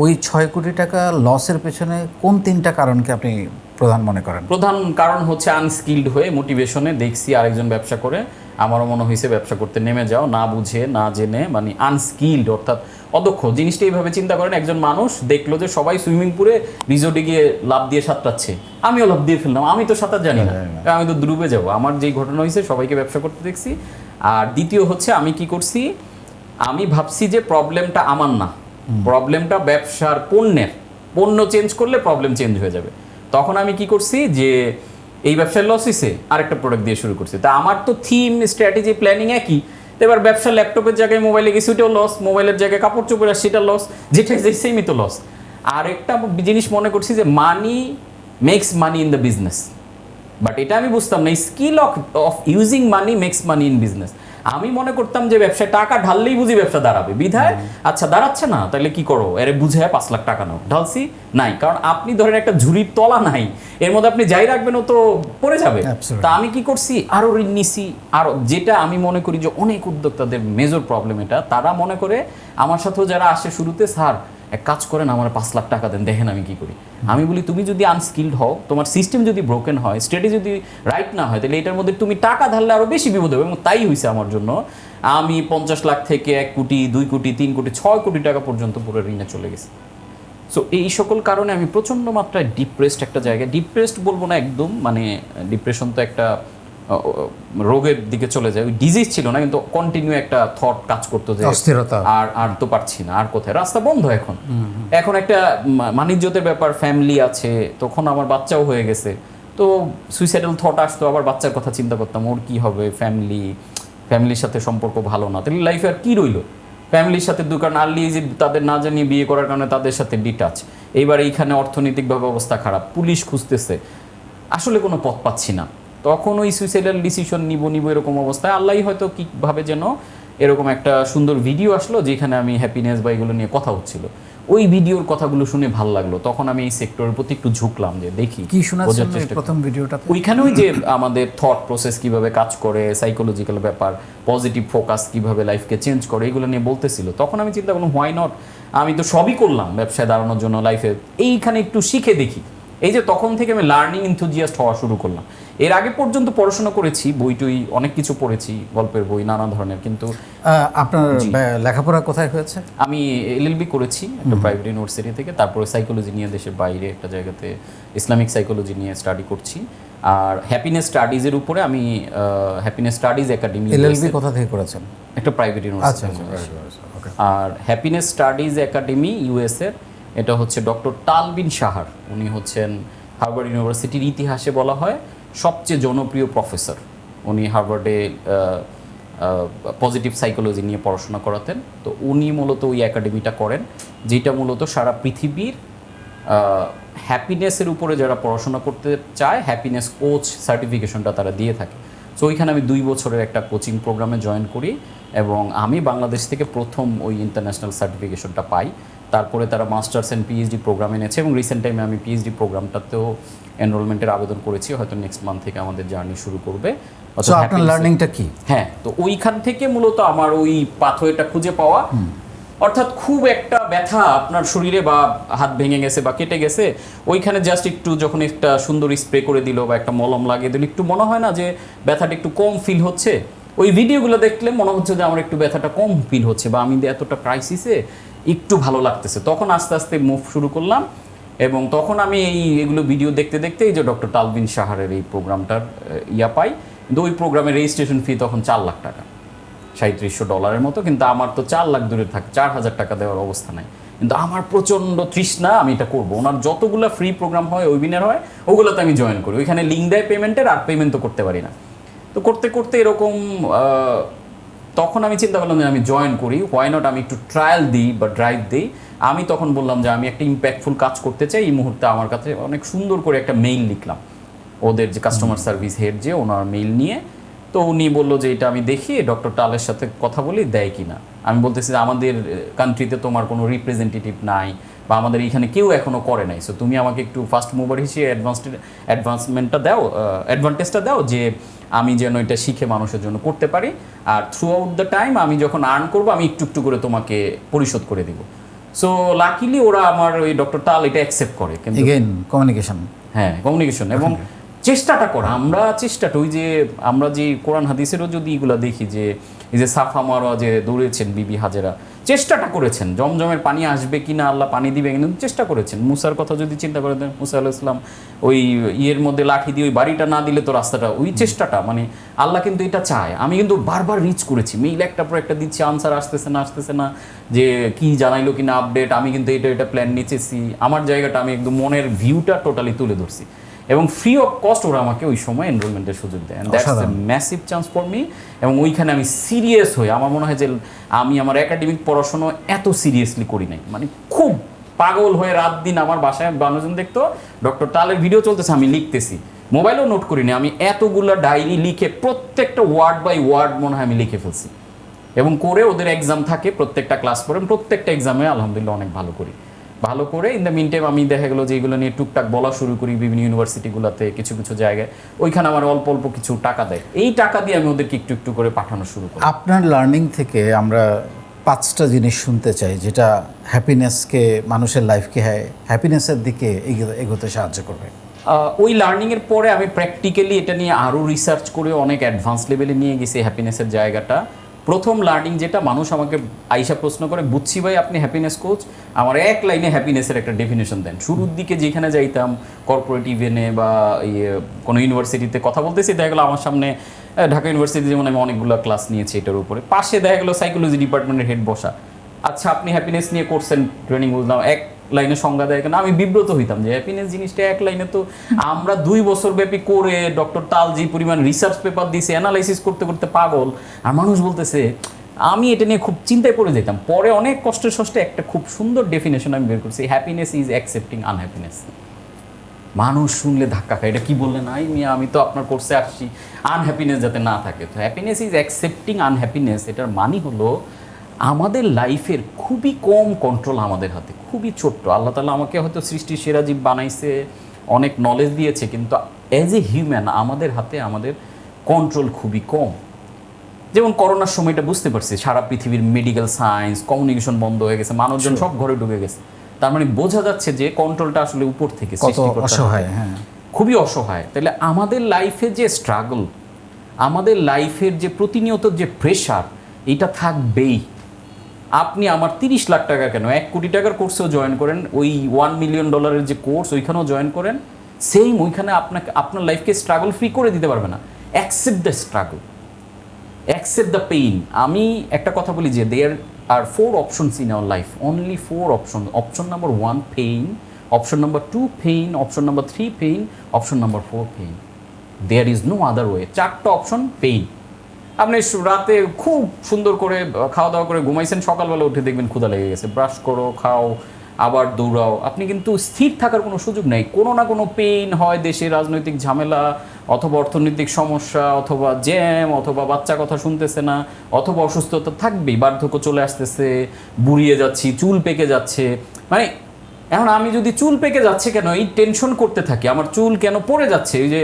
ওই 6 কোটি টাকা লসের পেছনে কোন 3টা কারণকে আপনি প্রধান মনে করেন? প্রধান কারণ হচ্ছে আনস্কিল্ড হয়ে মোটিভেশনে দেখছি আরেকজন ব্যবসা করে, আমারও মনে হয়েছে ব্যবসা করতে নেমে যাও, না বুঝে না জেনে, মানে আনস্কিল্ড অর্থাৎ অদক্ষ। জিনিসটা এইভাবে চিন্তা করেন, একজন মানুষ দেখলো যে সবাই সুইমিং পুলে রিজোর্টে গিয়ে লাফ দিয়ে সাঁতরাচ্ছে, আমিও লাফ দিয়ে ফেললাম, আমি তো সাঁতার জানি না, আমি তো ডুবে যাবো। আমার যেই ঘটনা হয়েছে সবাইকে ব্যবসা করতে দেখছি। আর দ্বিতীয় হচ্ছে আমি কি করছি, আমি ভাবছি যে প্রবলেমটা আমার না, প্রবলেমটা ব্যবসার পণ্য চেঞ্জ করলে প্রবলেম চেঞ্জ হয়ে যাবে। তখন আমি কি করছি যে এই ব্যবসায় লস হয়েছে, আরেকটা প্রোডাক্ট দিয়ে শুরু করছি। তা আমার তো থিম, স্ট্র্যাটেজি, প্ল্যানিং একই। তো এবার ব্যবসা ল্যাপটপের জায়গায় মোবাইলে গেছি, ওইটাও লস, মোবাইলের জায়গায় কাপড় চোপড় আসছে, সেটা লস, যেটা সেমই তো লস। আর একটা জিনিস মনে করছি যে money makes money in the business, but এটা আমি বুঝতাম না, skill of using money makes money in business. আমি মনে করতাম যে ব্যবসায় টাকা ঢাললেই বুঝি ব্যবসা দাঁড়াবে, বিধায় আচ্ছা দাঁড়াচ্ছে না, তাহলে কি করো, এর বুঝে 5 লাখ টাকা নাও, ঢালছি নাই। কারণ আপনি ধরেন একটা ঝুড়ির তলা নাই, এর মধ্যে আপনি যাই রাখবেন ও তো পড়ে যাবে। তা আমি কি করছি, আরো ঋণ নিছি। আর যেটা আমি মনে করি যে অনেক উদ্যোক্তাদের মেজর প্রবলেম এটা, তারা মনে করে আমার সাথেও যারা আসে শুরুতে, স্যার এক কাজ করেন আমার 5 লাখ টাকা দেন, দেখেন আমি কি করি। আমি বলি তুমি যদি আনস্কিল্ড হও, তোমার সিস্টেম যদি ব্রোকেন হয়, স্ট্র্যাটেজি যদি রাইট না হয়, তাহলে এটার মধ্যে তুমি টাকা ধারলে আরও বেশি বিপদ হবে। এবং তাই হয়েছে আমার জন্য। আমি 50 লাখ থেকে 1 কোটি 2 কোটি 3 কোটি 6 কোটি টাকা পর্যন্ত পুরো ঋণে চলে গেছি। সো এই সকল কারণে আমি প্রচণ্ড মাত্রায় ডিপ্রেসড একটা জায়গায়, ডিপ্রেসড বলবো না একদম, মানে ডিপ্রেশন তো একটা রোগের দিকে চলে যায়, ওই ডিজিজ ছিল না, কিন্তু কন্টিনিউ একটা থট কাজ করতো যে অস্থিরতা, আর তো পারছি না, আর কোথায়, রাস্তা বন্ধ এখন একটা মানিজ্যতের ব্যাপার, ফ্যামিলি আছে, তখন আমার বাচ্চাও হয়ে গেছে, তো সুইসাইডাল থট আসতো, আবার বাচ্চার কথা চিন্তা করতাম, ওর কি হবে, ফ্যামিলির সাথে সম্পর্ক ভালো না, তাহলে লাইফে আর কি রইলো, ফ্যামিলির সাথে দোকান আর্লি এজে তাদের না জানিয়ে বিয়ে করার কারণে তাদের সাথে ডিটাচ, এইবার এইখানে অর্থনৈতিকভাবে অবস্থা খারাপ, পুলিশ খুঁজতেছে, আসলে কোনো পথ পাচ্ছি না। তখন ওই সুইসাইডাল ডিসিশন নিব এরকম অবস্থায় আল্লাহই হয়তো কীভাবে যেন এরকম একটা সুন্দর ভিডিও আসলো যেখানে আমি হ্যাপিনেস বা এগুলো নিয়ে কথা হচ্ছিল, ওই ভিডিওর কথাগুলো শুনে ভালো লাগলো, তখন আমি এই সেক্টরের প্রতি একটু ঝুঁকলাম যে দেখি কি শোনাচ্ছেন প্রথম ভিডিওটা। ওইখানে ওই যে আমাদের থট প্রসেস কিভাবে কাজ করে, সাইকোলজিক্যাল ব্যাপার, পজিটিভ ফোকাস কিভাবে লাইফকে চেঞ্জ করে, এগুলো নিয়ে বলতেছিল। তখন আমি চিন্তা করলাম হোয়াই নট, আমি তো সবই করলাম ব্যবসায় দাঁড়ানোর জন্য, লাইফে এইখানে একটু শিখে দেখি। এই যে তখন থেকে আমি লার্নিং এনথুজিয়াস্ট হওয়া শুরু করলাম। এর আগে পর্যন্ত পড়াশোনা করেছি, বই অনেক কিছু পড়েছি, গল্পের বই নানা ধরনের, কিন্তু আপনার লেখাপড়া কোথায় হয়েছে? আমি এলএলবি করেছি একটা প্রাইভেট ইউনিভার্সিটি থেকে, তারপরে সাইকোলজি নিয়ে দেশের বাইরে একটা জায়গাতে ইসলামিক সাইকোলজি নিয়ে স্টাডি করছি। আর হ্যাপিনেস স্টাডিজের উপরে আমি হ্যাপিনেস স্টাডিজ একাডেমি, এলএলবি কোথা থেকে করেছেন? একটা প্রাইভেট ইউনিভার্সিটি। আর হ্যাপিনেস স্টাডিজ একাডেমি ইউএসএর, এটা হচ্ছে ডক্টর তালবিন শাহার, উনি হচ্ছেন হার্ভার্ড ইউনিভার্সিটির ইতিহাসে বলা হয় সবচেয়ে জনপ্রিয় প্রফেসর। উনি হার্ভার্ডে পজিটিভ সাইকোলজি নিয়ে পড়াশোনা করাতেন। তো উনি মূলত ওই একাডেমিটা করেন, যেটা মূলত সারা পৃথিবীর হ্যাপিনেসের উপরে যারা পড়াশোনা করতে চায়, হ্যাপিনেস কোচ সার্টিফিকেশনটা তারা দিয়ে থাকে। সো ওইখানে আমি 2 বছরের একটা কোচিং প্রোগ্রামে জয়েন করি, এবং আমি বাংলাদেশ থেকে প্রথম ওই ইন্টারন্যাশনাল সার্টিফিকেশনটা পাই। তারপরে তারা মাস্টার্স অ্যান্ড পিএইচডি প্রোগ্রাম এনেছে, এবং রিসেন্ট টাইমে আমি পিএইচডি প্রোগ্রামটাতেও এনরোলমেন্টের আবেদন করেছি, হয়তো নেক্সট মান্থ থেকে আমাদের জার্নি শুরু করবে। আপনার লার্নিংটা কি? হ্যাঁ, তো ওইখান থেকে মূলত আমার ওই পাথওয়েটা খুঁজে পাওয়া, অর্থাৎ খুব একটা ব্যথা আপনার শরীরে বা হাত ভেঙে গেছে বা কেটে গেছে, ওইখানে জাস্ট একটু যখন একটা সুন্দর স্প্রে করে দিল বা একটা মলম লাগিয়ে দিল, একটু মনে হয় না যে ব্যথাটা একটু কম ফিল হচ্ছে? ওই ভিডিওগুলো দেখলে মনে হচ্ছে যে আমার একটু ব্যথাটা কম ফিল হচ্ছে, বা আমি এতটা ক্রাইসিসে একটু ভালো লাগতেছে। তখন আস্তে আস্তে মুভ শুরু করলাম, এবং তখন আমি এগুলো ভিডিও দেখতে দেখতে এই যে ডক্টর তালবিন শাহারের এই প্রোগ্রামটার পাই। কিন্তু ওই প্রোগ্রামের রেজিস্ট্রেশন ফি তখন 4 লাখ টাকা, $3700 মতো। কিন্তু আমার তো 4 লাখ দূরে থাকে, 4000 টাকা দেওয়ার অবস্থা নাই। কিন্তু আমার প্রচণ্ড তৃষ্ণা, আমি এটা করবো। ওনার যতগুলো ফ্রি প্রোগ্রাম হয়, ওয়েবিনার হয়, ওগুলোতে আমি জয়েন করি। ওইখানে লিঙ্ক দেয় পেমেন্টের, আর পেমেন্ট তো করতে পারি না। তো করতে করতে এরকম তখন আমি চিন্তা করলাম যে আমি জয়েন করি, হোয়াই নট, আমি একটু ট্রায়াল দিই বা ড্রাইভ দিই। আমি তখন বললাম যে আমি একটা ইম্প্যাক্টফুল কাজ করতে চাই। এই মুহূর্তে আমার কাছে অনেক সুন্দর করে একটা মেইল লিখলাম ওদের যে কাস্টমার সার্ভিস হেড, যে ওনার মেইল নিয়ে। তো উনি বললো যে এটা আমি দেখি ডক্টর টালের সাথে কথা বলি, দেয় কি না। আমি বলতেছি যে আমাদের কান্ট্রিতে তোমার কোনো রিপ্রেজেন্টেটিভ নাই, বা আমাদের এইখানে কেউ এখনও করে নাই, সো তুমি আমাকে একটু ফার্স্ট মুভার হিসেবে অ্যাডভান্টেজটা দাও, যে আমি যেন এটা শিখে মানুষের জন্য করতে পারি, আর থ্রু আউট দ্য টাইম আমি যখন আর্ন করবো আমি একটু একটু করে তোমাকে পরিশোধ করে দিব। সো লাকিলি ওরা আমার ওই ডক্টর টাল এটা অ্যাকসেপ্ট করে। কিন্তু কমিউনিকেশন, হ্যাঁ, কমিউনিকেশন এবং চেষ্টাটা করা, ওই যে আমরা যে কোরআন হাদিসেরও যদি এগুলো দেখি, যে এই যে সাফা মারওয়া যে দৌড়েছেন বিবি হাজেরা, চেষ্টাটা করেছেন, জমজমের পানি আসবে কিনা, আল্লাহ পানি দিবে, কিন্তু চেষ্টা করেছেন। মুসার কথা যদি চিন্তা করে দেন, মুসা আলাইহিস সালাম ওই ইয়ের মধ্যে লাঠি দিয়ে ওই বাড়িটা না দিলে তো রাস্তাটা, ওই চেষ্টাটা, মানে আল্লাহ কিন্তু এটা চায়। আমি কিন্তু বারবার রিচ করেছি, মেইল একটা পর একটা দিচ্ছি, আনসার আসতেছে না, যে কি জানাইলো কিনা আপডেট, আমি কিন্তু এটা প্ল্যান নিচেছি, আমার জায়গাটা আমি একদম মনের ভিউটা টোটালি তুলে ধরছি, এবং ফ্রি অফ কস্ট ওরা আমাকে ওই সময় এনরোলমেন্টের সুযোগ দেয়। That's a massive chance for me. এবং ওইখানে আমি সিরিয়াস হই, আমার মনে হয় যে আমি আমার একাডেমিক পড়াশোনা এত সিরিয়াসলি করি নাই, মানে খুব পাগল হয়ে রাত দিন আমার বাসায় মানুষজন দেখতো ডক্টর টালের ভিডিও চলতেছে, আমি লিখতেছি, মোবাইলেও নোট করিনি, আমি এতগুলো ডায়েরি লিখে প্রত্যেকটা ওয়ার্ড বাই ওয়ার্ড মনে হয় আমি লিখে ফেলছি, এবং করে ওদের এক্সাম থাকে, প্রত্যেকটা ক্লাস পড়ে, প্রত্যেকটা এক্সামে আলহামদুলিল্লাহ অনেক ভালো করে ইন দ্য মিন টাইম আমি দেখা গেলো যে এগুলো নিয়ে টুকটাক বলা শুরু করি বিভিন্ন ইউনিভার্সিটিগুলোতে, কিছু জায়গায়, ওইখানে আমার অল্প কিছু টাকা দেয়, এই টাকা দিয়ে আমি ওদেরকে একটু করে পাঠানো শুরু করি। আপনার লার্নিং থেকে আমরা 5টা জিনিস শুনতে চাই যেটা হ্যাপিনেসকে, মানুষের লাইফকে হ্যাপিনেসের দিকে এগোতে সাহায্য করবে। ওই লার্নিংয়ের পরে আমি প্র্যাকটিক্যালি এটা নিয়ে আরও রিসার্চ করে অনেক অ্যাডভান্স লেভেলে নিয়ে গেছি হ্যাপিনেসের জায়গাটা। প্রথম লার্নিং যেটা, মানুষ আমাকে আইসা প্রশ্ন করে, বুঝছি ভাই আপনি হ্যাপিনেস কোচ, আমার এক লাইনে হ্যাপিনেসের একটা ডেফিনেশন দেন। শুরুর দিকে যেখানে যাইতাম কর্পোরেট ইভেন্টে বা কোনো ইউনিভার্সিটিতে কথা বলতেছি, দেখা গেলো আমার সামনে ঢাকা ইউনিভার্সিটি, যেমন আমি অনেকগুলো ক্লাস নিয়েছি এটার উপরে, পাশে দেখা গেলো সাইকোলজি ডিপার্টমেন্টের হেড বসা। আচ্ছা আপনি হ্যাপিনেস নিয়ে করছেন ট্রেনিং, বুঝলাম, এক লাইনে সংজ্ঞা দেয় কেন? আমি বিব্রত হইতাম যে হ্যাপিনেস জিনিসটা এক লাইনে তো আমরা 2 বছর ব্যাপী করে ডক্টর তাল যে পরিমাণ রিসার্চ পেপার দিয়েছে, অ্যানালাইসিস করতে করতে পাগল, আর মানুষ বলতেছে। আমি এটা নিয়ে খুব চিন্তায় পড়ে যেতাম। পরে অনেক কষ্টের সষ্টে একটা খুব সুন্দর ডেফিনেশন আমি বের করছি, হ্যাপিনেস ইজ অ্যাকসেপ্টিং আনহ্যাপিনেস। মানুষ শুনলে ধাক্কা খায়, এটা কি বললেন? আমি তো আপনার কোর্সে আসছি, আনহ্যাপিনেস যাতে না থাকে। তো হ্যাপিনেস ইজ অ্যাকসেপ্টিং আনহ্যাপিনেস, এটার মানে হলো আমাদের লাইফের খুবই কম কন্ট্রোল আমাদের হাতে, খুবই ছোট্ট। আল্লাহ তাআলা আমাকে হয়তো সৃষ্টির সেরা জীব বানাইছে, অনেক নলেজ দিয়েছে, কিন্তু অ্যাজ এ হিউম্যান আমাদের হাতে আমাদের কন্ট্রোল খুবই কম। যেমন করোনার সময়টা বুঝতে পারছি, সারা পৃথিবীর মেডিকেল সায়েন্স কমিউনিকেশন বন্ধ হয়ে গেছে, মানুষজন সব ঘরে ঢুকে গেছে। তার মানে বোঝা যাচ্ছে যে কন্ট্রোলটা আসলে উপর থেকে, অসহায়, হ্যাঁ, খুবই অসহায়। তাহলে আমাদের লাইফে যে স্ট্রাগল, আমাদের লাইফের যে প্রতিনিয়ত যে প্রেশার, এটা থাকবেই। আপনি আমার 30 লাখ টাকা কেন, 1 কোটি টাকার কোর্সেও জয়েন করেন, ওই $1 মিলিয়ন যে কোর্স ওইখানেও জয়েন করেন, সেম ওইখানে আপনাকে আপনার লাইফকে স্ট্রাগল ফ্রি করে দিতে পারবে না। Accept the struggle, accept the pain. আমি একটা কথা বলি যে there are 4 options in our life, only 4 option. Option number 1 pain, option number 2 pain, option number 3 pain, option number 4 pain. There is no other way. 4টা option pain. আপনি রাতে খুব সুন্দর করে খাওয়া দাওয়া করে ঘুমাইছেন, সকালবেলা উঠে দেখবেন ক্ষুধা লেগে গেছে, ব্রাশ করো, খাও, আবার দৌড়াও, আপনি কিন্তু স্থির থাকার কোনো সুযোগ নেই। কোনো না কোনো পেইন হয়, দেশে রাজনৈতিক ঝামেলা, অথবা অর্থনৈতিক সমস্যা, অথবা জ্যাম, অথবা বাচ্চা কথা শুনতেছে না, অথবা অসুস্থতা থাকবেই, বার্ধক্য চলে আসতেছে, বুড়িয়ে যাচ্ছি, চুল পেকে যাচ্ছে। মানে এখন আমি যদি চুল পেকে যাচ্ছে কেন এই টেনশন করতে থাকি, আমার চুল কেন পড়ে যাচ্ছে। এই যে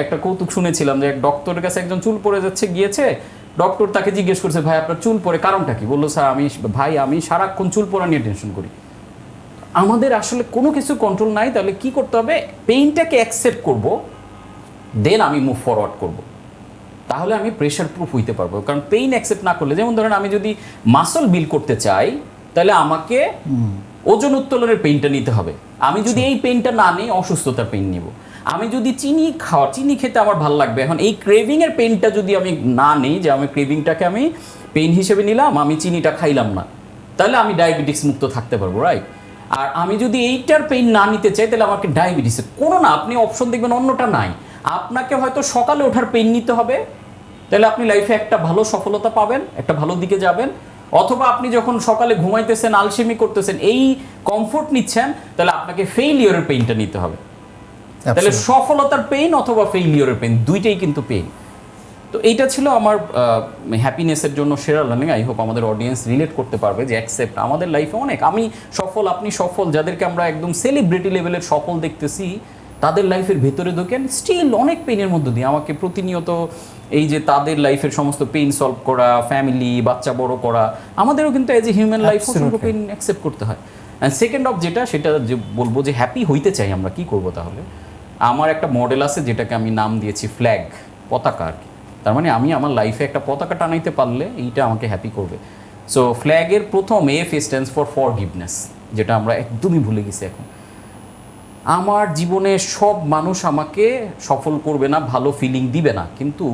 একটা কৌতুক শুনেছিলাম যে এক ডক্টরের কাছে একজন চুল পড়ে যাচ্ছে গিয়েছে, ডক্টর তাকে জিজ্ঞেস করছে, ভাই আপনার চুল পড়ে কারণটা কি? বললো, স্যার আমি সারাক্ষণ চুল পড়া নিয়ে টেনশন করি। আমাদের আসলে কোনো কিছু কন্ট্রোল নাই। তাহলে কি করতে হবে? পেইনটাকে অ্যাকসেপ্ট করব, দেন আমি মুভ ফরওয়ার্ড করব। তাহলে আমি প্রেশার প্রুফ হইতে পারবো। কারণ পেইন অ্যাকসেপ্ট না করলে, যেমন ধরেন আমি যদি মাসল বিল্ড করতে চাই, তাহলে আমাকে ওজন উত্তোলনের পেইনটা নিতে হবে। আমি যদি এই পেইনটা না নিই, অসুস্থতার পেইন নিব। আমি যদি চিনি খেতে আমার ভালো লাগবে, এখন এই ক্রেভিংয়ের পেইনটা যদি আমি না নিই, যে আমি ক্রেভিংটাকে আমি পেইন হিসেবে নিলাম, আমি চিনিটা খাইলাম না, তাহলে আমি ডায়াবেটিস মুক্ত থাকতে পারবো, রাইট? আর আমি যদি এইটার পেইন না নিতে চাই, তাহলে আমাকে ডায়াবেটিসের কোনো না, আপনি অপশন দেখবেন অন্যটা নাই। আপনাকে হয়তো সকালে ওঠার পেইন নিতে হবে, তাহলে আপনি লাইফে একটা ভালো সফলতা পাবেন, একটা ভালো দিকে যাবেন। অথবা আপনি যখন সকালে ঘুমাইতেছেন, আলসেমি করতেছেন, এই কমফোর্ট নিচ্ছেন, তাহলে আপনাকে ফেইলিয়রের পেইনটা নিতে হবে। তাহলে সফলতার পেইন অথবা ফেইলিয়রের পেইন, দুইটাই কিন্তু পেইন। তো এইটা ছিল আমার হ্যাপিনেসের জন্য সেরা লার্নিং। আই হোপ আমাদের অডিয়েন্স রিলেট করতে পারবে যে অ্যাকসেপ্ট। আমাদের লাইফে অনেক, আমি সফল, আপনি সফল, যাদেরকে আমরা একদম সেলিব্রিটি লেভেলের সফল দেখতেছি, তাদের লাইফের ভেতরে ঢোকেন স্টিল অনেক পেইনের মধ্য দিয়ে আমাকে প্রতিনিয়ত এই যে তাদের লাইফের সমস্ত পেইন সলভ করা, ফ্যামিলি, বাচ্চা বড় করা, আমাদেরও কিন্তু এজ এ হিউম্যান লাইফ অসংখ্য পেইন অ্যাকসেপ্ট করতে হয়। অ্যান্ড সেকেন্ড অফ যেটা, সেটা যে বলবো যে হ্যাপি হইতে চাই আমরা, কি করব তাহলে? আমার একটা মডেল আছে যেটাকে আমি নাম দিয়েছি ফ্ল্যাগ, পতাকা আর কি। তার মানে আমি আমার লাইফে একটা পতাকা টানাইতে পারলে এইটা আমাকে হ্যাপি করবে। সো ফ্ল্যাগের প্রথম এফ স্ট্যান্ডস ফর ফরগিভনেস, যেটা আমরা একদমই ভুলে গেছি এখন। আমার জীবনে সব মানুষ আমাকে সফল করবে না, ভালো ফিলিং দিবে না, কিন্তু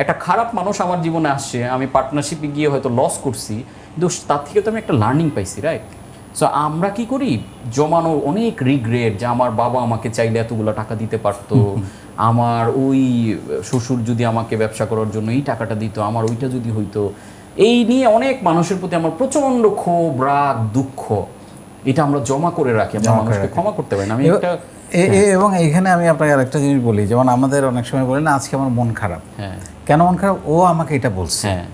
একটা খারাপ মানুষ আমার জীবনে আসছে, আমি পার্টনারশিপে গিয়ে হয়তো লস করছি, কিন্তু তার থেকে তো আমি একটা লার্নিং পাইছি, রাইট? সো আমরা কি করি, জমানো অনেক রিগ্রেট, যে আমার বাবা আমাকে চাইলে এতগুলো টাকা দিতে পারতো, আমার ওই শ্বশুর যদি আমাকে ব্যবসা করার জন্য এই টাকাটা দিত, আমার ওইটা যদি হইতো, এই নিয়ে অনেক মানুষের প্রতি আমার প্রচণ্ড ক্ষোভ, রাগ, দুঃখ, এটা আমরা জমা করে রাখি, আমরা মানুষকে ক্ষমা করতে পারি না। আমি একটা এবং এইখানে আমি আপনাকে আরেকটা জিনিস বলি, যেমন আমাদের অনেক সময় বলি না, আজকে আমার মন খারাপ। হ্যাঁ, কেন মন খারাপ? ও আমাকে এটা বলছে। হ্যাঁ,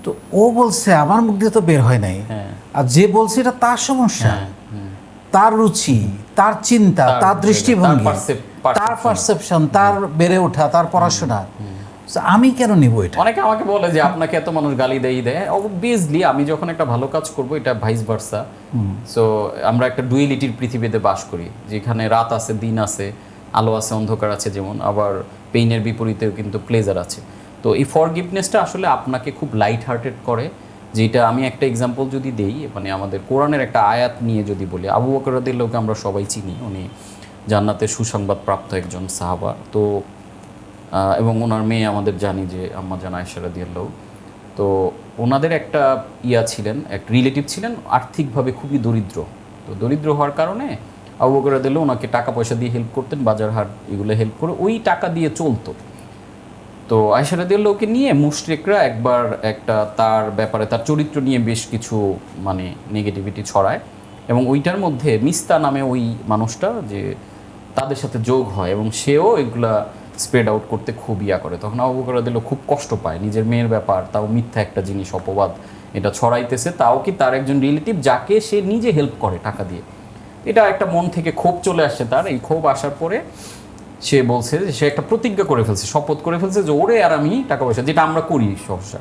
তো ও বলছে, আমার মুখ দিয়ে তো বের হয় নাই। হ্যাঁ, আর যে বলছে এটা তার সমস্যা, হ্যাঁ, তার রুচি, তার চিন্তা, তার দৃষ্টিভঙ্গি, তার পারসেপশন, তার বেড়ে ওঠা, তার পড়াশোনা। So, আমি কেন নিব এটা? অনেকে আমাকে বলে যে আপনাকে এত মানুষ গালি দেয়, অবভিয়াসলি আমি যখন একটা ভালো কাজ করব এটা ভাইস ভার্সা। সো আমরা একটা ডুয়েলিটির পৃথিবীতে বাস করি, যেখানে রাত আছে, দিন আছে, আলো আছে, অন্ধকার আছে, যেমন আবার পেইনের বিপরীতেও কিন্তু প্লেজার আছে। তো এই ফরগিভনেসটা আসলে আপনাকে খুব লাইট হার্টেড করে, যেটা আমি একটা এক্সাম্পল যদি দেই, মানে আমাদের কোরআনের একটা আয়াত নিয়ে যদি বলি, আবু বকর রাদিয়াল্লাহু আমরা সবাই চিনি, উনি জান্নাতের সুসংবাদ প্রাপ্ত একজন সাহাবা। তো এবং ওনার মেয়ে আমাদের জানি যে আম্মা জান আয়েশা রাদিয়াল্লাহু। তো ওনাদের একটা ছিলেন, এক রিলেটিভ ছিলেন আর্থিকভাবে খুবই দরিদ্র। তো দরিদ্র হওয়ার কারণে আবু বকর রাদিয়াল্লাহু ওনাকে টাকা পয়সা দিয়ে হেল্প করতেন, বাজার হাট এগুলো হেল্প করে ওই টাকা দিয়ে চলতো। তো আয়েশা রাদিয়াল্লাহুকে নিয়ে মুশরিকরা একবার একটা তার ব্যাপারে, তার চরিত্র নিয়ে বেশ কিছু মানে নেগেটিভিটি ছড়ায়, এবং ওইটার মধ্যে মিস্তা নামে ওই মানুষটা যে তাদের সাথে যোগ হয় এবং সেও এগুলা স্প্রেড আউট করতে খুব করে। তখন আবু বকর রাদিয়াল্লাহু খুব কষ্ট পায়, নিজের মেয়ের ব্যাপার, তাও মিথ্যা একটা জিনিস, অপবাদ এটা ছড়াইতেছে, তাও কি তার একজন রিলেটিভ যাকে সে নিজে হেল্প করে টাকা দিয়ে। এটা একটা মন থেকে ক্ষোভ চলে আসছে তার। এই ক্ষোভ আসার পরে সে বলছে যে সে একটা প্রতিজ্ঞা করে ফেলছে, শপথ করে ফেলছে যে ওরে আর আমি টাকা পয়সা, যেটা আমরা করি সহসা।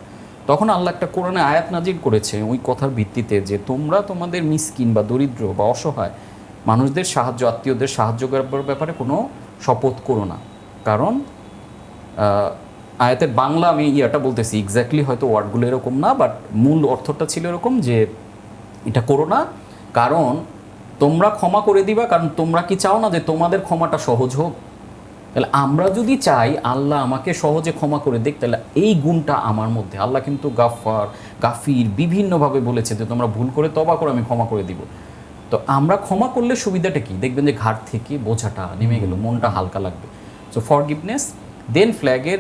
তখন আল্লাহ একটা কোরআনে আয়াত নাজিল করেছে ওই কথার ভিত্তিতে যে তোমরা তোমাদের মিসকিন বা দরিদ্র বা অসহায় মানুষদের সাহায্য, আত্মীয়দের সাহায্য করার ব্যাপারে কোনো শপথ করো না। কারণ আয়াতের বাংলা আমি বলতেছি এক্স্যাক্টলি, হয়তো ওয়ার্ডগুলো এরকম না, বাট মূল অর্থটা ছিল এরকম যে এটা করো না কারণ তোমরা ক্ষমা করে দিবা, কারণ তোমরা কি চাও না যে তোমাদের ক্ষমাটা সহজ হোক? তাহলে আমরা যদি চাই আল্লাহ আমাকে সহজে ক্ষমা করে দেখ, তাহলে এই গুণটা আমার মধ্যে, আল্লাহ কিন্তু গাফফার, গাফির বিভিন্নভাবে বলেছে যে তোমরা ভুল করে তওবা করো, আমি ক্ষমা করে দিব। তো আমরা ক্ষমা করলে সুবিধাটা কি? দেখবেন যে ঘাট থেকে বোঝাটা নেমে গেল, মনটা হালকা লাগবে। So forgiveness. দেন ফ্ল্যাগের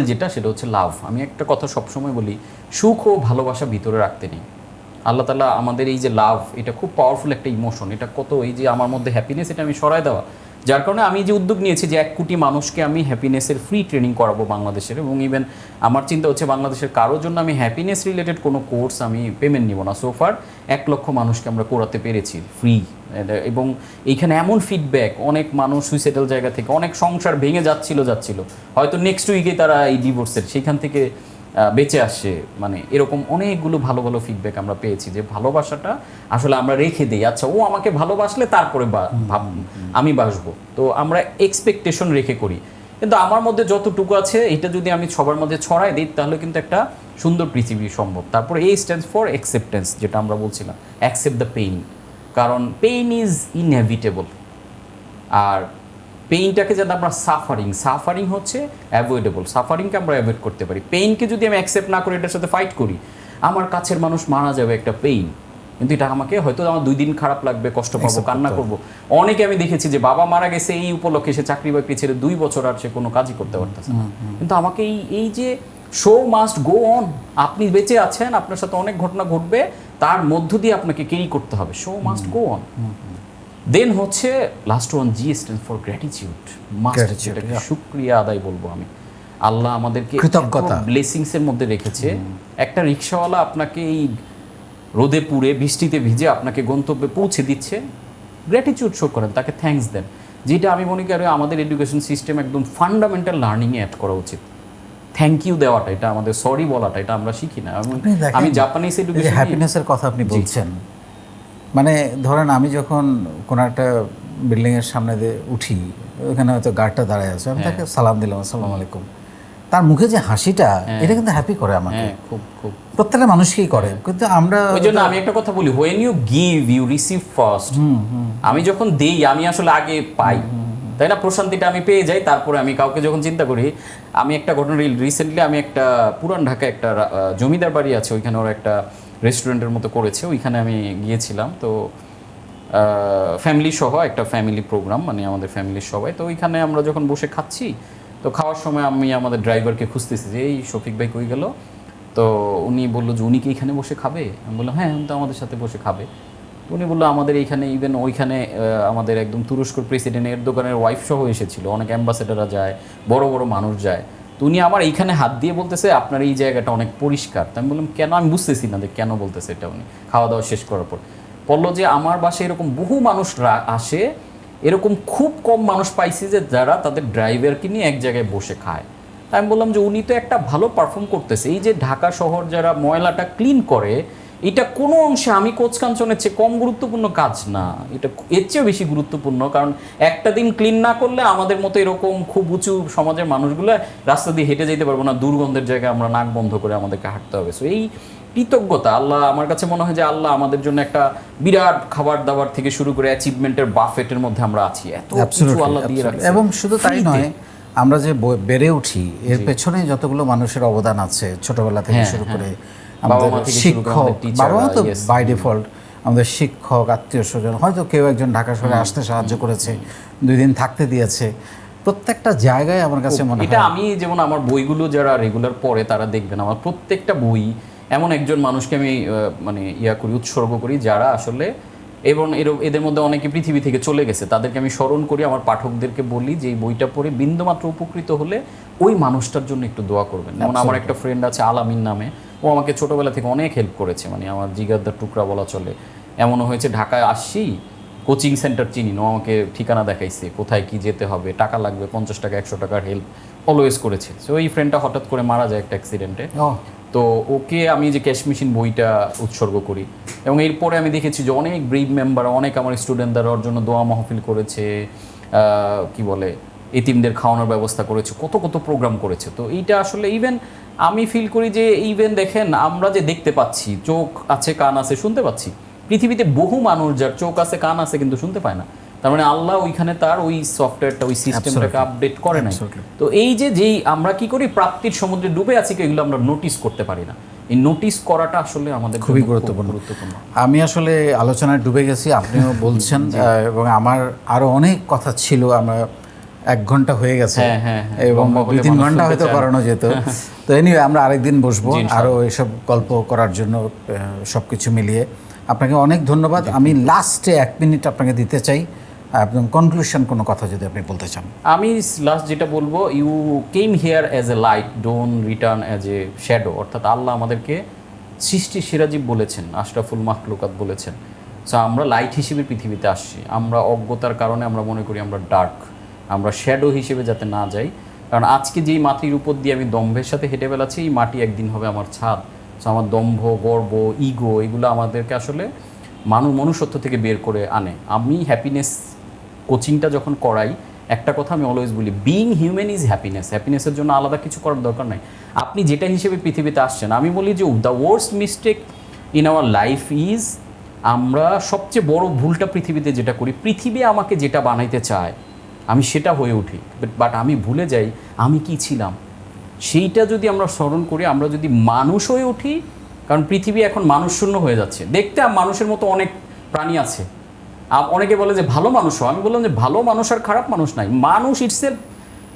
যেটা, সেটা হচ্ছে লাভ। আমি একটা কথা সবসময় বলি, সুখ ও ভালোবাসা ভিতরে রাখতে নেই। আল্লাহ তাআলা আমাদের এই যে লাভ, এটা খুব পাওয়ারফুল একটা ইমোশন। এটা কত, এই যে আমার মধ্যে হ্যাপিনেস, এটা আমি সরায় দেওয়া, যার কারণে আমি যে উদ্যোগ নিয়েছি যে 1 কোটি মানুষকে আমি হ্যাপিনেসের ফ্রি ট্রেনিং করাবো বাংলাদেশের, এবং ইভেন আমার চিন্তা হচ্ছে বাংলাদেশের কারোর জন্য আমি হ্যাপিনেস রিলেটেড কোনো কোর্স আমি পেমেন্ট নিব না। সোফার 1 লক্ষ মানুষকে আমরা করাতে পেরেছি ফ্রি, এবং এইখানে এমন ফিডব্যাক, অনেক মানুষ সুইসাইডাল জায়গা থেকে, অনেক সংসার ভেঙে যাচ্ছিল, হয়তো নেক্সট উইকে তারা এই ডিভোর্সের সেইখান থেকে বেঁচে আসছে। মানে এরকম অনেকগুলো ভালো ভালো ফিডব্যাক আমরা পেয়েছি যে ভালোবাসাটা আসলে আমরা রেখে দিই, আচ্ছা ও আমাকে ভালোবাসলে তারপরে আমি বাসবো, তো আমরা এক্সপেকটেশন রেখে করি। কিন্তু আমার মধ্যে যতটুকু আছে এটা যদি আমি সবার মধ্যে ছড়াই দিই, তাহলে কিন্তু একটা সুন্দর পৃথিবী সম্ভব। তারপরে এই স্ট্যান্ডস ফর অ্যাকসেপ্টেন্স, যেটা আমরা বলছিলাম, অ্যাকসেপ্ট দ্য পেইন, কারণ পেইন ইজ ইনএভিটেবল। আর পেইনটাকে যাতে আমরা সাফারিং হচ্ছে অ্যাভয়েডেবল, সাফারিংকে আমরা অ্যাভয়েড করতে পারি। পেইনকে যদি আমি অ্যাকসেপ্ট না করি, এটার সাথে ফাইট করি, আমার কাছের মানুষ মারা যাবে, একটা পেইন, কিন্তু এটা আমাকে হয়তো আমার 2 দিন খারাপ লাগবে, কষ্ট পাবো, কান্না করবো। অনেকে আমি দেখেছি যে বাবা মারা গেছে, এই উপলক্ষে সে চাকরি বাকরি ছেড়ে 2 বছর আর সে কোনো কাজই করতে পারতেছে না। কিন্তু আমাকে এই যে শো মাস্ট গো অন, আপনি বেঁচে আছেন, আপনার সাথে অনেক ঘটনা ঘটবে, তার মধ্য দিয়ে আপনাকে ক্যারি করতে হবে, শো মাস্ট গো অন। দেন হচ্ছে last one, G stand for gratitude, যেটাকে শুকরিয়া আদায় বলবো আমি। আল্লাহ আমাদেরকে কৃতজ্ঞতা, ব্লেসিংসের মধ্যে রেখেছে। একটা রিক্সাওয়ালা আপনাকে এই রোদে পুড়ে বৃষ্টিতে ভিজে আপনাকে গন্তব্যে পৌঁছে দিচ্ছে, গ্র্যাটিটিউড শো করেন, তাকে থ্যাঙ্কস দেন। যেটা আমি মনে করি আমাদের এডুকেশন সিস্টেম একদম ফান্ডামেন্টাল লার্নিংয়ে অ্যাড করা উচিত। থ্যাংক ইউ দেওয়াটা, এটা আমাদের সরি বলাটা, এটা আমরা শিখি না। আমি জাপানিজ এডুকেশন, হ্যাপিনেসের কথা আপনি বলছেন, মানে ধরেন আমি যখন কোনো একটা বিল্ডিংয়ের সামনে দিয়ে উঠি, ওখানে হয়তো গার্ডটা দাঁড়ায় আছে, আমি তাকে সালাম দিলাম, আসসালামু আলাইকুম, তার মুখে যে হাসিটা, এটা কিন্তু হ্যাপি করে আমাকে, খুব খুব প্রত্যেকটা মানুষকেই করে। কিন্তু আমরা, ওই জন্য আমি একটা কথা বলি, when you give you receive first. আমি যখন দেই, আমি আসলে আগে পাই, তাই না? প্রশান্তিটা আমি পেয়ে যাই, তারপরে আমি কাউকে যখন চিন্তা করি। আমি একটা ঘটনা রিসেন্টলি, আমি একটা পুরান ঢাকা একটা জমিদার বাড়ি আছে, ওইখানে ওরা একটা রেস্টুরেন্টের মতো করেছে, ওইখানে আমি গিয়েছিলাম। তো ফ্যামিলি সহ একটা ফ্যামিলি প্রোগ্রাম, মানে আমাদের ফ্যামিলির সবাই। তো ওইখানে আমরা যখন বসে খাচ্ছি, তো খাওয়ার সময় আমি আমাদের ড্রাইভারকে খুঁজতেছি যে এই শফিক ভাই কই গেল। তো উনি বললো যে উনি কি এখানে বসে খাবে? আমি বললাম হ্যাঁ, উনি তো আমাদের সাথে বসে খাবে। তো উনি বললো আমাদের এইখানে, ইভেন ওইখানে আমাদের একদম তুরস্কর প্রেসিডেন্ট এরদোগানের ওয়াইফ সহ এসেছিল, অনেক অ্যাম্বাসেডাররা যায়, বড় বড় মানুষ যায়। তো উনি আমার এইখানে হাত দিয়ে বলতেছে আপনার এই জায়গাটা অনেক পরিষ্কার। তো আমি বললাম কেন? আমি বুঝতেছি না যে কেন বলতেছে এটা। উনি খাওয়া দাওয়া শেষ করার পর বললো যে আমার বাসায় এরকম বহু মানুষরা আসে, এরকম খুব কম মানুষ পাইছি যে যারা তাদের ড্রাইভারকে নিয়ে এক জায়গায় বসে খায়। তাই আমি বললাম যে উনি তো একটা ভালো পারফর্ম করতেছে। এই যে ঢাকা শহর যারা ময়লাটা ক্লিন করে, এটা কোনো অংশে আমি কোচকাঞ্চনের চেয়ে কম গুরুত্বপূর্ণ কাজ না, এটা এর চেয়েও বেশি গুরুত্বপূর্ণ। কারণ একটা দিন ক্লিন না করলে আমাদের মতো এরকম খুব উঁচু সমাজের মানুষগুলো রাস্তা দিয়ে হেঁটে যেতে পারবো না, দুর্গন্ধের জায়গায় আমরা নাক বন্ধ করে আমাদেরকে হাঁটতে হবে। সো এই কৃতজ্ঞতা, আল্লাহ আমার কাছে মনে হয় যে আল্লাহ আমাদের জন্য একটা বিরাট খাবার দাবার থেকে শুরু করে অ্যাচিভমেন্টের বাফেটের মধ্যে আমরা আছি, এত কিছু আল্লাহ দিয়ে রাখছে। এবং শুধু তাই নয়, আমরা যে বেড়ে উঠি এর পেছনে যতগুলো মানুষের অবদান আছে, ছোটবেলা থেকে শুরু করে আমাদের শিক্ষক, বাবা মা তো বাই ডিফল্ট, আমাদের শিক্ষক, আত্মীয় স্বজন, হয়তো কেউ একজন ঢাকা শহরে আসতে সাহায্য করেছে, 2 দিন থাকতে দিয়েছে, প্রত্যেকটা জায়গায় আমার কাছে মনে হয়। এটা আমি যেমন আমার বইগুলো যারা রেগুলার পড়ে তারা দেখবেন আমার প্রত্যেকটা বই এমন একজন মানুষকে আমি মানে উৎসর্গ করি যারা আসলে, এবং এদের মধ্যে অনেকে পৃথিবী থেকে চলে গেছে, তাদেরকে আমি স্মরণ করি, আমার পাঠকদেরকে বলি যে এই বইটা পড়ে বিন্দুমাত্র উপকৃত হলে ওই মানুষটার জন্য একটু দোয়া করবেন। যেমন আমার একটা ফ্রেন্ড আছে আলামিন নামে, ও আমাকে ছোটোবেলা থেকে অনেক হেল্প করেছে, মানে আমার জিগারদার টুকরা বলা চলে। এমনও হয়েছে ঢাকায় আসছি, কোচিং সেন্টার চিনি, ও আমাকে ঠিকানা দেখাইছে কোথায় কি যেতে হবে, টাকা লাগবে 50 টাকা 100 টাকার হেল্প অলওয়েজ করেছে। সো এই ফ্রেন্ডটা হঠাৎ করে মারা যায় একটা অ্যাক্সিডেন্টে, তো ওকে আমি যে ক্যাশ মেশিন বইটা উৎসর্গ করি। এবং এরপরে আমি দেখেছি যে অনেক ব্রিভ মেম্বার, অনেক আমার স্টুডেন্টরা ওর জন্য দোয়া মাহফিল করেছে, কি বলে এতিমদের খাওয়ানোর ব্যবস্থা করেছে, কত কত প্রোগ্রাম করেছে। তো এইটা আসলে ইভেন আমি ফিল করি যে ইভেন দেখেন আমরা যে দেখতে পাচ্ছি, চোখ আছে কান আছে শুনতে পাচ্ছি, পৃথিবীতে বহু মানুষ যার চোখ আছে কান আছে কিন্তু শুনতে পায় না। তার মানে আল্লাহ ওইখানে তার ওই সফটওয়্যারটা, ওই সিস্টেমটাকে আপডেট করে নাই। তো এই যেই আমরা কি করি, প্রাপ্তির সমুদ্রে ডুবে আছি, এগুলো আমরা নোটিস করতে পারি না। এই নোটিস করাটা আসলে আমাদের খুবই গুরুত্বপূর্ণ। আমি আসলে আলোচনায় ডুবে গেছি, আপনিও বলছেন, এবং আমার আরো অনেক কথা ছিল, আমরা 1 ঘন্টা হয়ে গেছে এবং 2-3 ঘন্টা হয়তো করানো যেত। তো এনিওয়ে আমরা আরেকদিন বসবো আরো এসব গল্প করার জন্য, সবকিছু মিলিয়ে আপনাকে অনেক ধন্যবাদ। আমি লাস্টে 1 মিনিট আপনাকে দিতে চাই, একদম কনক্লুশন কোনো কথা যদি আপনি বলতে চান। আমি লাস্ট যেটা বলবো, you came here as a light, don't return as a shadow. অর্থাৎ আল্লাহ আমাদেরকে সৃষ্টি সিরাজীব বলেছেন, আশরাফুল মাখলুকাত বলেছেন। সো আমরা লাইট হিসেবে পৃথিবীতে আসছি, আমরা অজ্ঞতার কারণে আমরা মনে করি আমরা ডার্ক, আমরা শ্যাডো হিসেবে যাতে না যাই। কারণ আজকে যেই মাটির উপর দিয়ে আমি দম্ভের সাথে হেঁটে বেড়াচ্ছি, এই মাটি একদিন হবে আমার ছাদ। সো আমার দম্ভ, গর্ব, ইগো, এগুলো আমাদেরকে আসলে মনুষ্যত্ব থেকে বের করে আনে। আমি হ্যাপিনেস কোচিংটা যখন করাই, একটা কথা আমি অলওয়েজ বলি, বিইং হিউম্যান ইজ হ্যাপিনেস। হ্যাপিনেসের জন্য আলাদা কিছু করার দরকার নাই, আপনি যেটা হিসেবে পৃথিবীতে আসছেন। আমি বলি যে the worst mistake in our life is, আমরা সবচেয়ে বড় ভুলটা পৃথিবীতে যেটা করি, পৃথিবী আমাকে যেটা বানাইতে চায় আমি সেটা হয়ে উঠি, বাট আমি ভুলে যাই আমি কি ছিলাম। সেইটা যদি আমরা স্মরণ করি, আমরা যদি মানুষ হয়ে উঠি, কারণ পৃথিবী এখন মানুষ শূন্য হয়ে যাচ্ছে। দেখতে মানুষের মতো অনেক প্রাণী আছে, অনেকে বলে যে ভালো মানুষ, আমি বললাম যে ভালো মানুষ আর খারাপ মানুষ নাই, মানুষ ইটসেলফ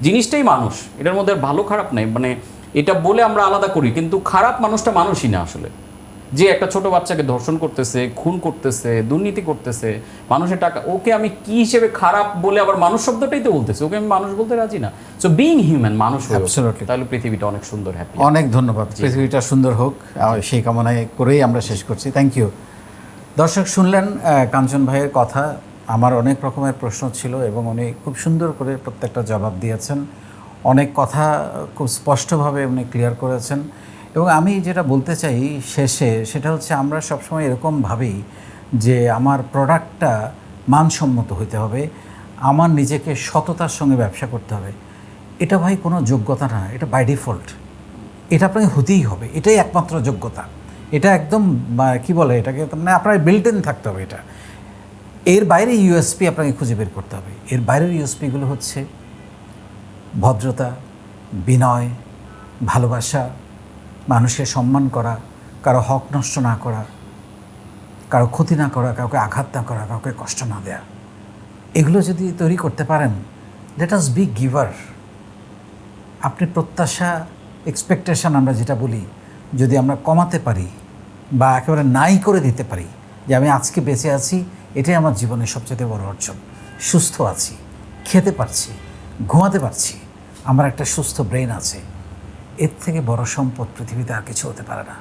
জিনিসটাই মানুষ, এটার মধ্যে ভালো খারাপ নাই। মানে এটা বলে আমরা আলাদা করি, কিন্তু খারাপ মানুষটা মানুষই না আসলে। যে একটা ছোট বাচ্চাকে ধর্ষণ করতেছে, খুন করতেছে, দুর্নীতি করতেছে, মানুষের টাকা, ওকে আমি কি হিসেবে খারাপ বলে আবার মানুষ শব্দটাই তো বলতেছে, ওকে আমি মানুষ বলতে রাজি না। সো বিইং হিউম্যান, মানুষ তাহলে পৃথিবীটা অনেক সুন্দর, হ্যাপি। অনেক ধন্যবাদ, পৃথিবীটা সুন্দর হোক সেই কামনায় করেই আমরা শেষ করছি। Thank you. দর্শক শুনলেন কাঞ্চন ভাইয়ের কথা, আমার অনেক রকমের প্রশ্ন ছিল এবং উনি খুব সুন্দর করে প্রত্যেকটা জবাব দিয়েছেন, অনেক কথা খুব স্পষ্টভাবে উনি ক্লিয়ার করেছেন। এবং আমি যেটা বলতে চাই শেষে, সেটা হচ্ছে আমরা সবসময় এরকম ভাবি যে আমার প্রোডাক্টটা মানসম্মত হইতে হবে, আমার নিজেকে সততার সঙ্গে ব্যবসা করতে হবে। এটা ভাই কোনো যোগ্যতা না, এটা বাই ডিফল্ট, এটা আপনাকে হতেই হবে, এটাই একমাত্র যোগ্যতা। এটা একদম কি বলে এটাকে, মানে আপনার বিল্ট ইন থাকতে হবে এটা। এর বাইরে ইউএসপি আপনাকে খুঁজে বের করতে হবে। এর বাইরের ইউএসপিগুলো হচ্ছে ভদ্রতা, বিনয়, ভালোবাসা, মানুষের সম্মান করা, কারো হক নষ্ট না করা, কারো ক্ষতি না করা, কাউকে আঘাত না করা, কাউকে কষ্ট না দেয়া। এগুলো যদি তৈরি করতে পারেন, লেট আস বি গিভার। আপনি প্রত্যাশা, এক্সপেকটেশন আমরা যেটা বলি, যদি আমরা কমাতে পারি বা একেবারে নাই করে দিতে পারি, যে আমি আজকে বেঁচে আছি, এটাই আমার জীবনের সবচেয়ে বড় অর্জন। সুস্থ আছি, খেতে পারছি, ঘুমাতে পারছি, আমার একটা সুস্থ ব্রেন আছে, এর থেকে বড় সম্পদ পৃথিবীতে আর কিছু হতে পারে না।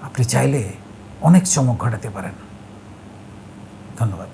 আপনি চাইলে অনেক চমক ঘটাতে পারেন। ধন্যবাদ।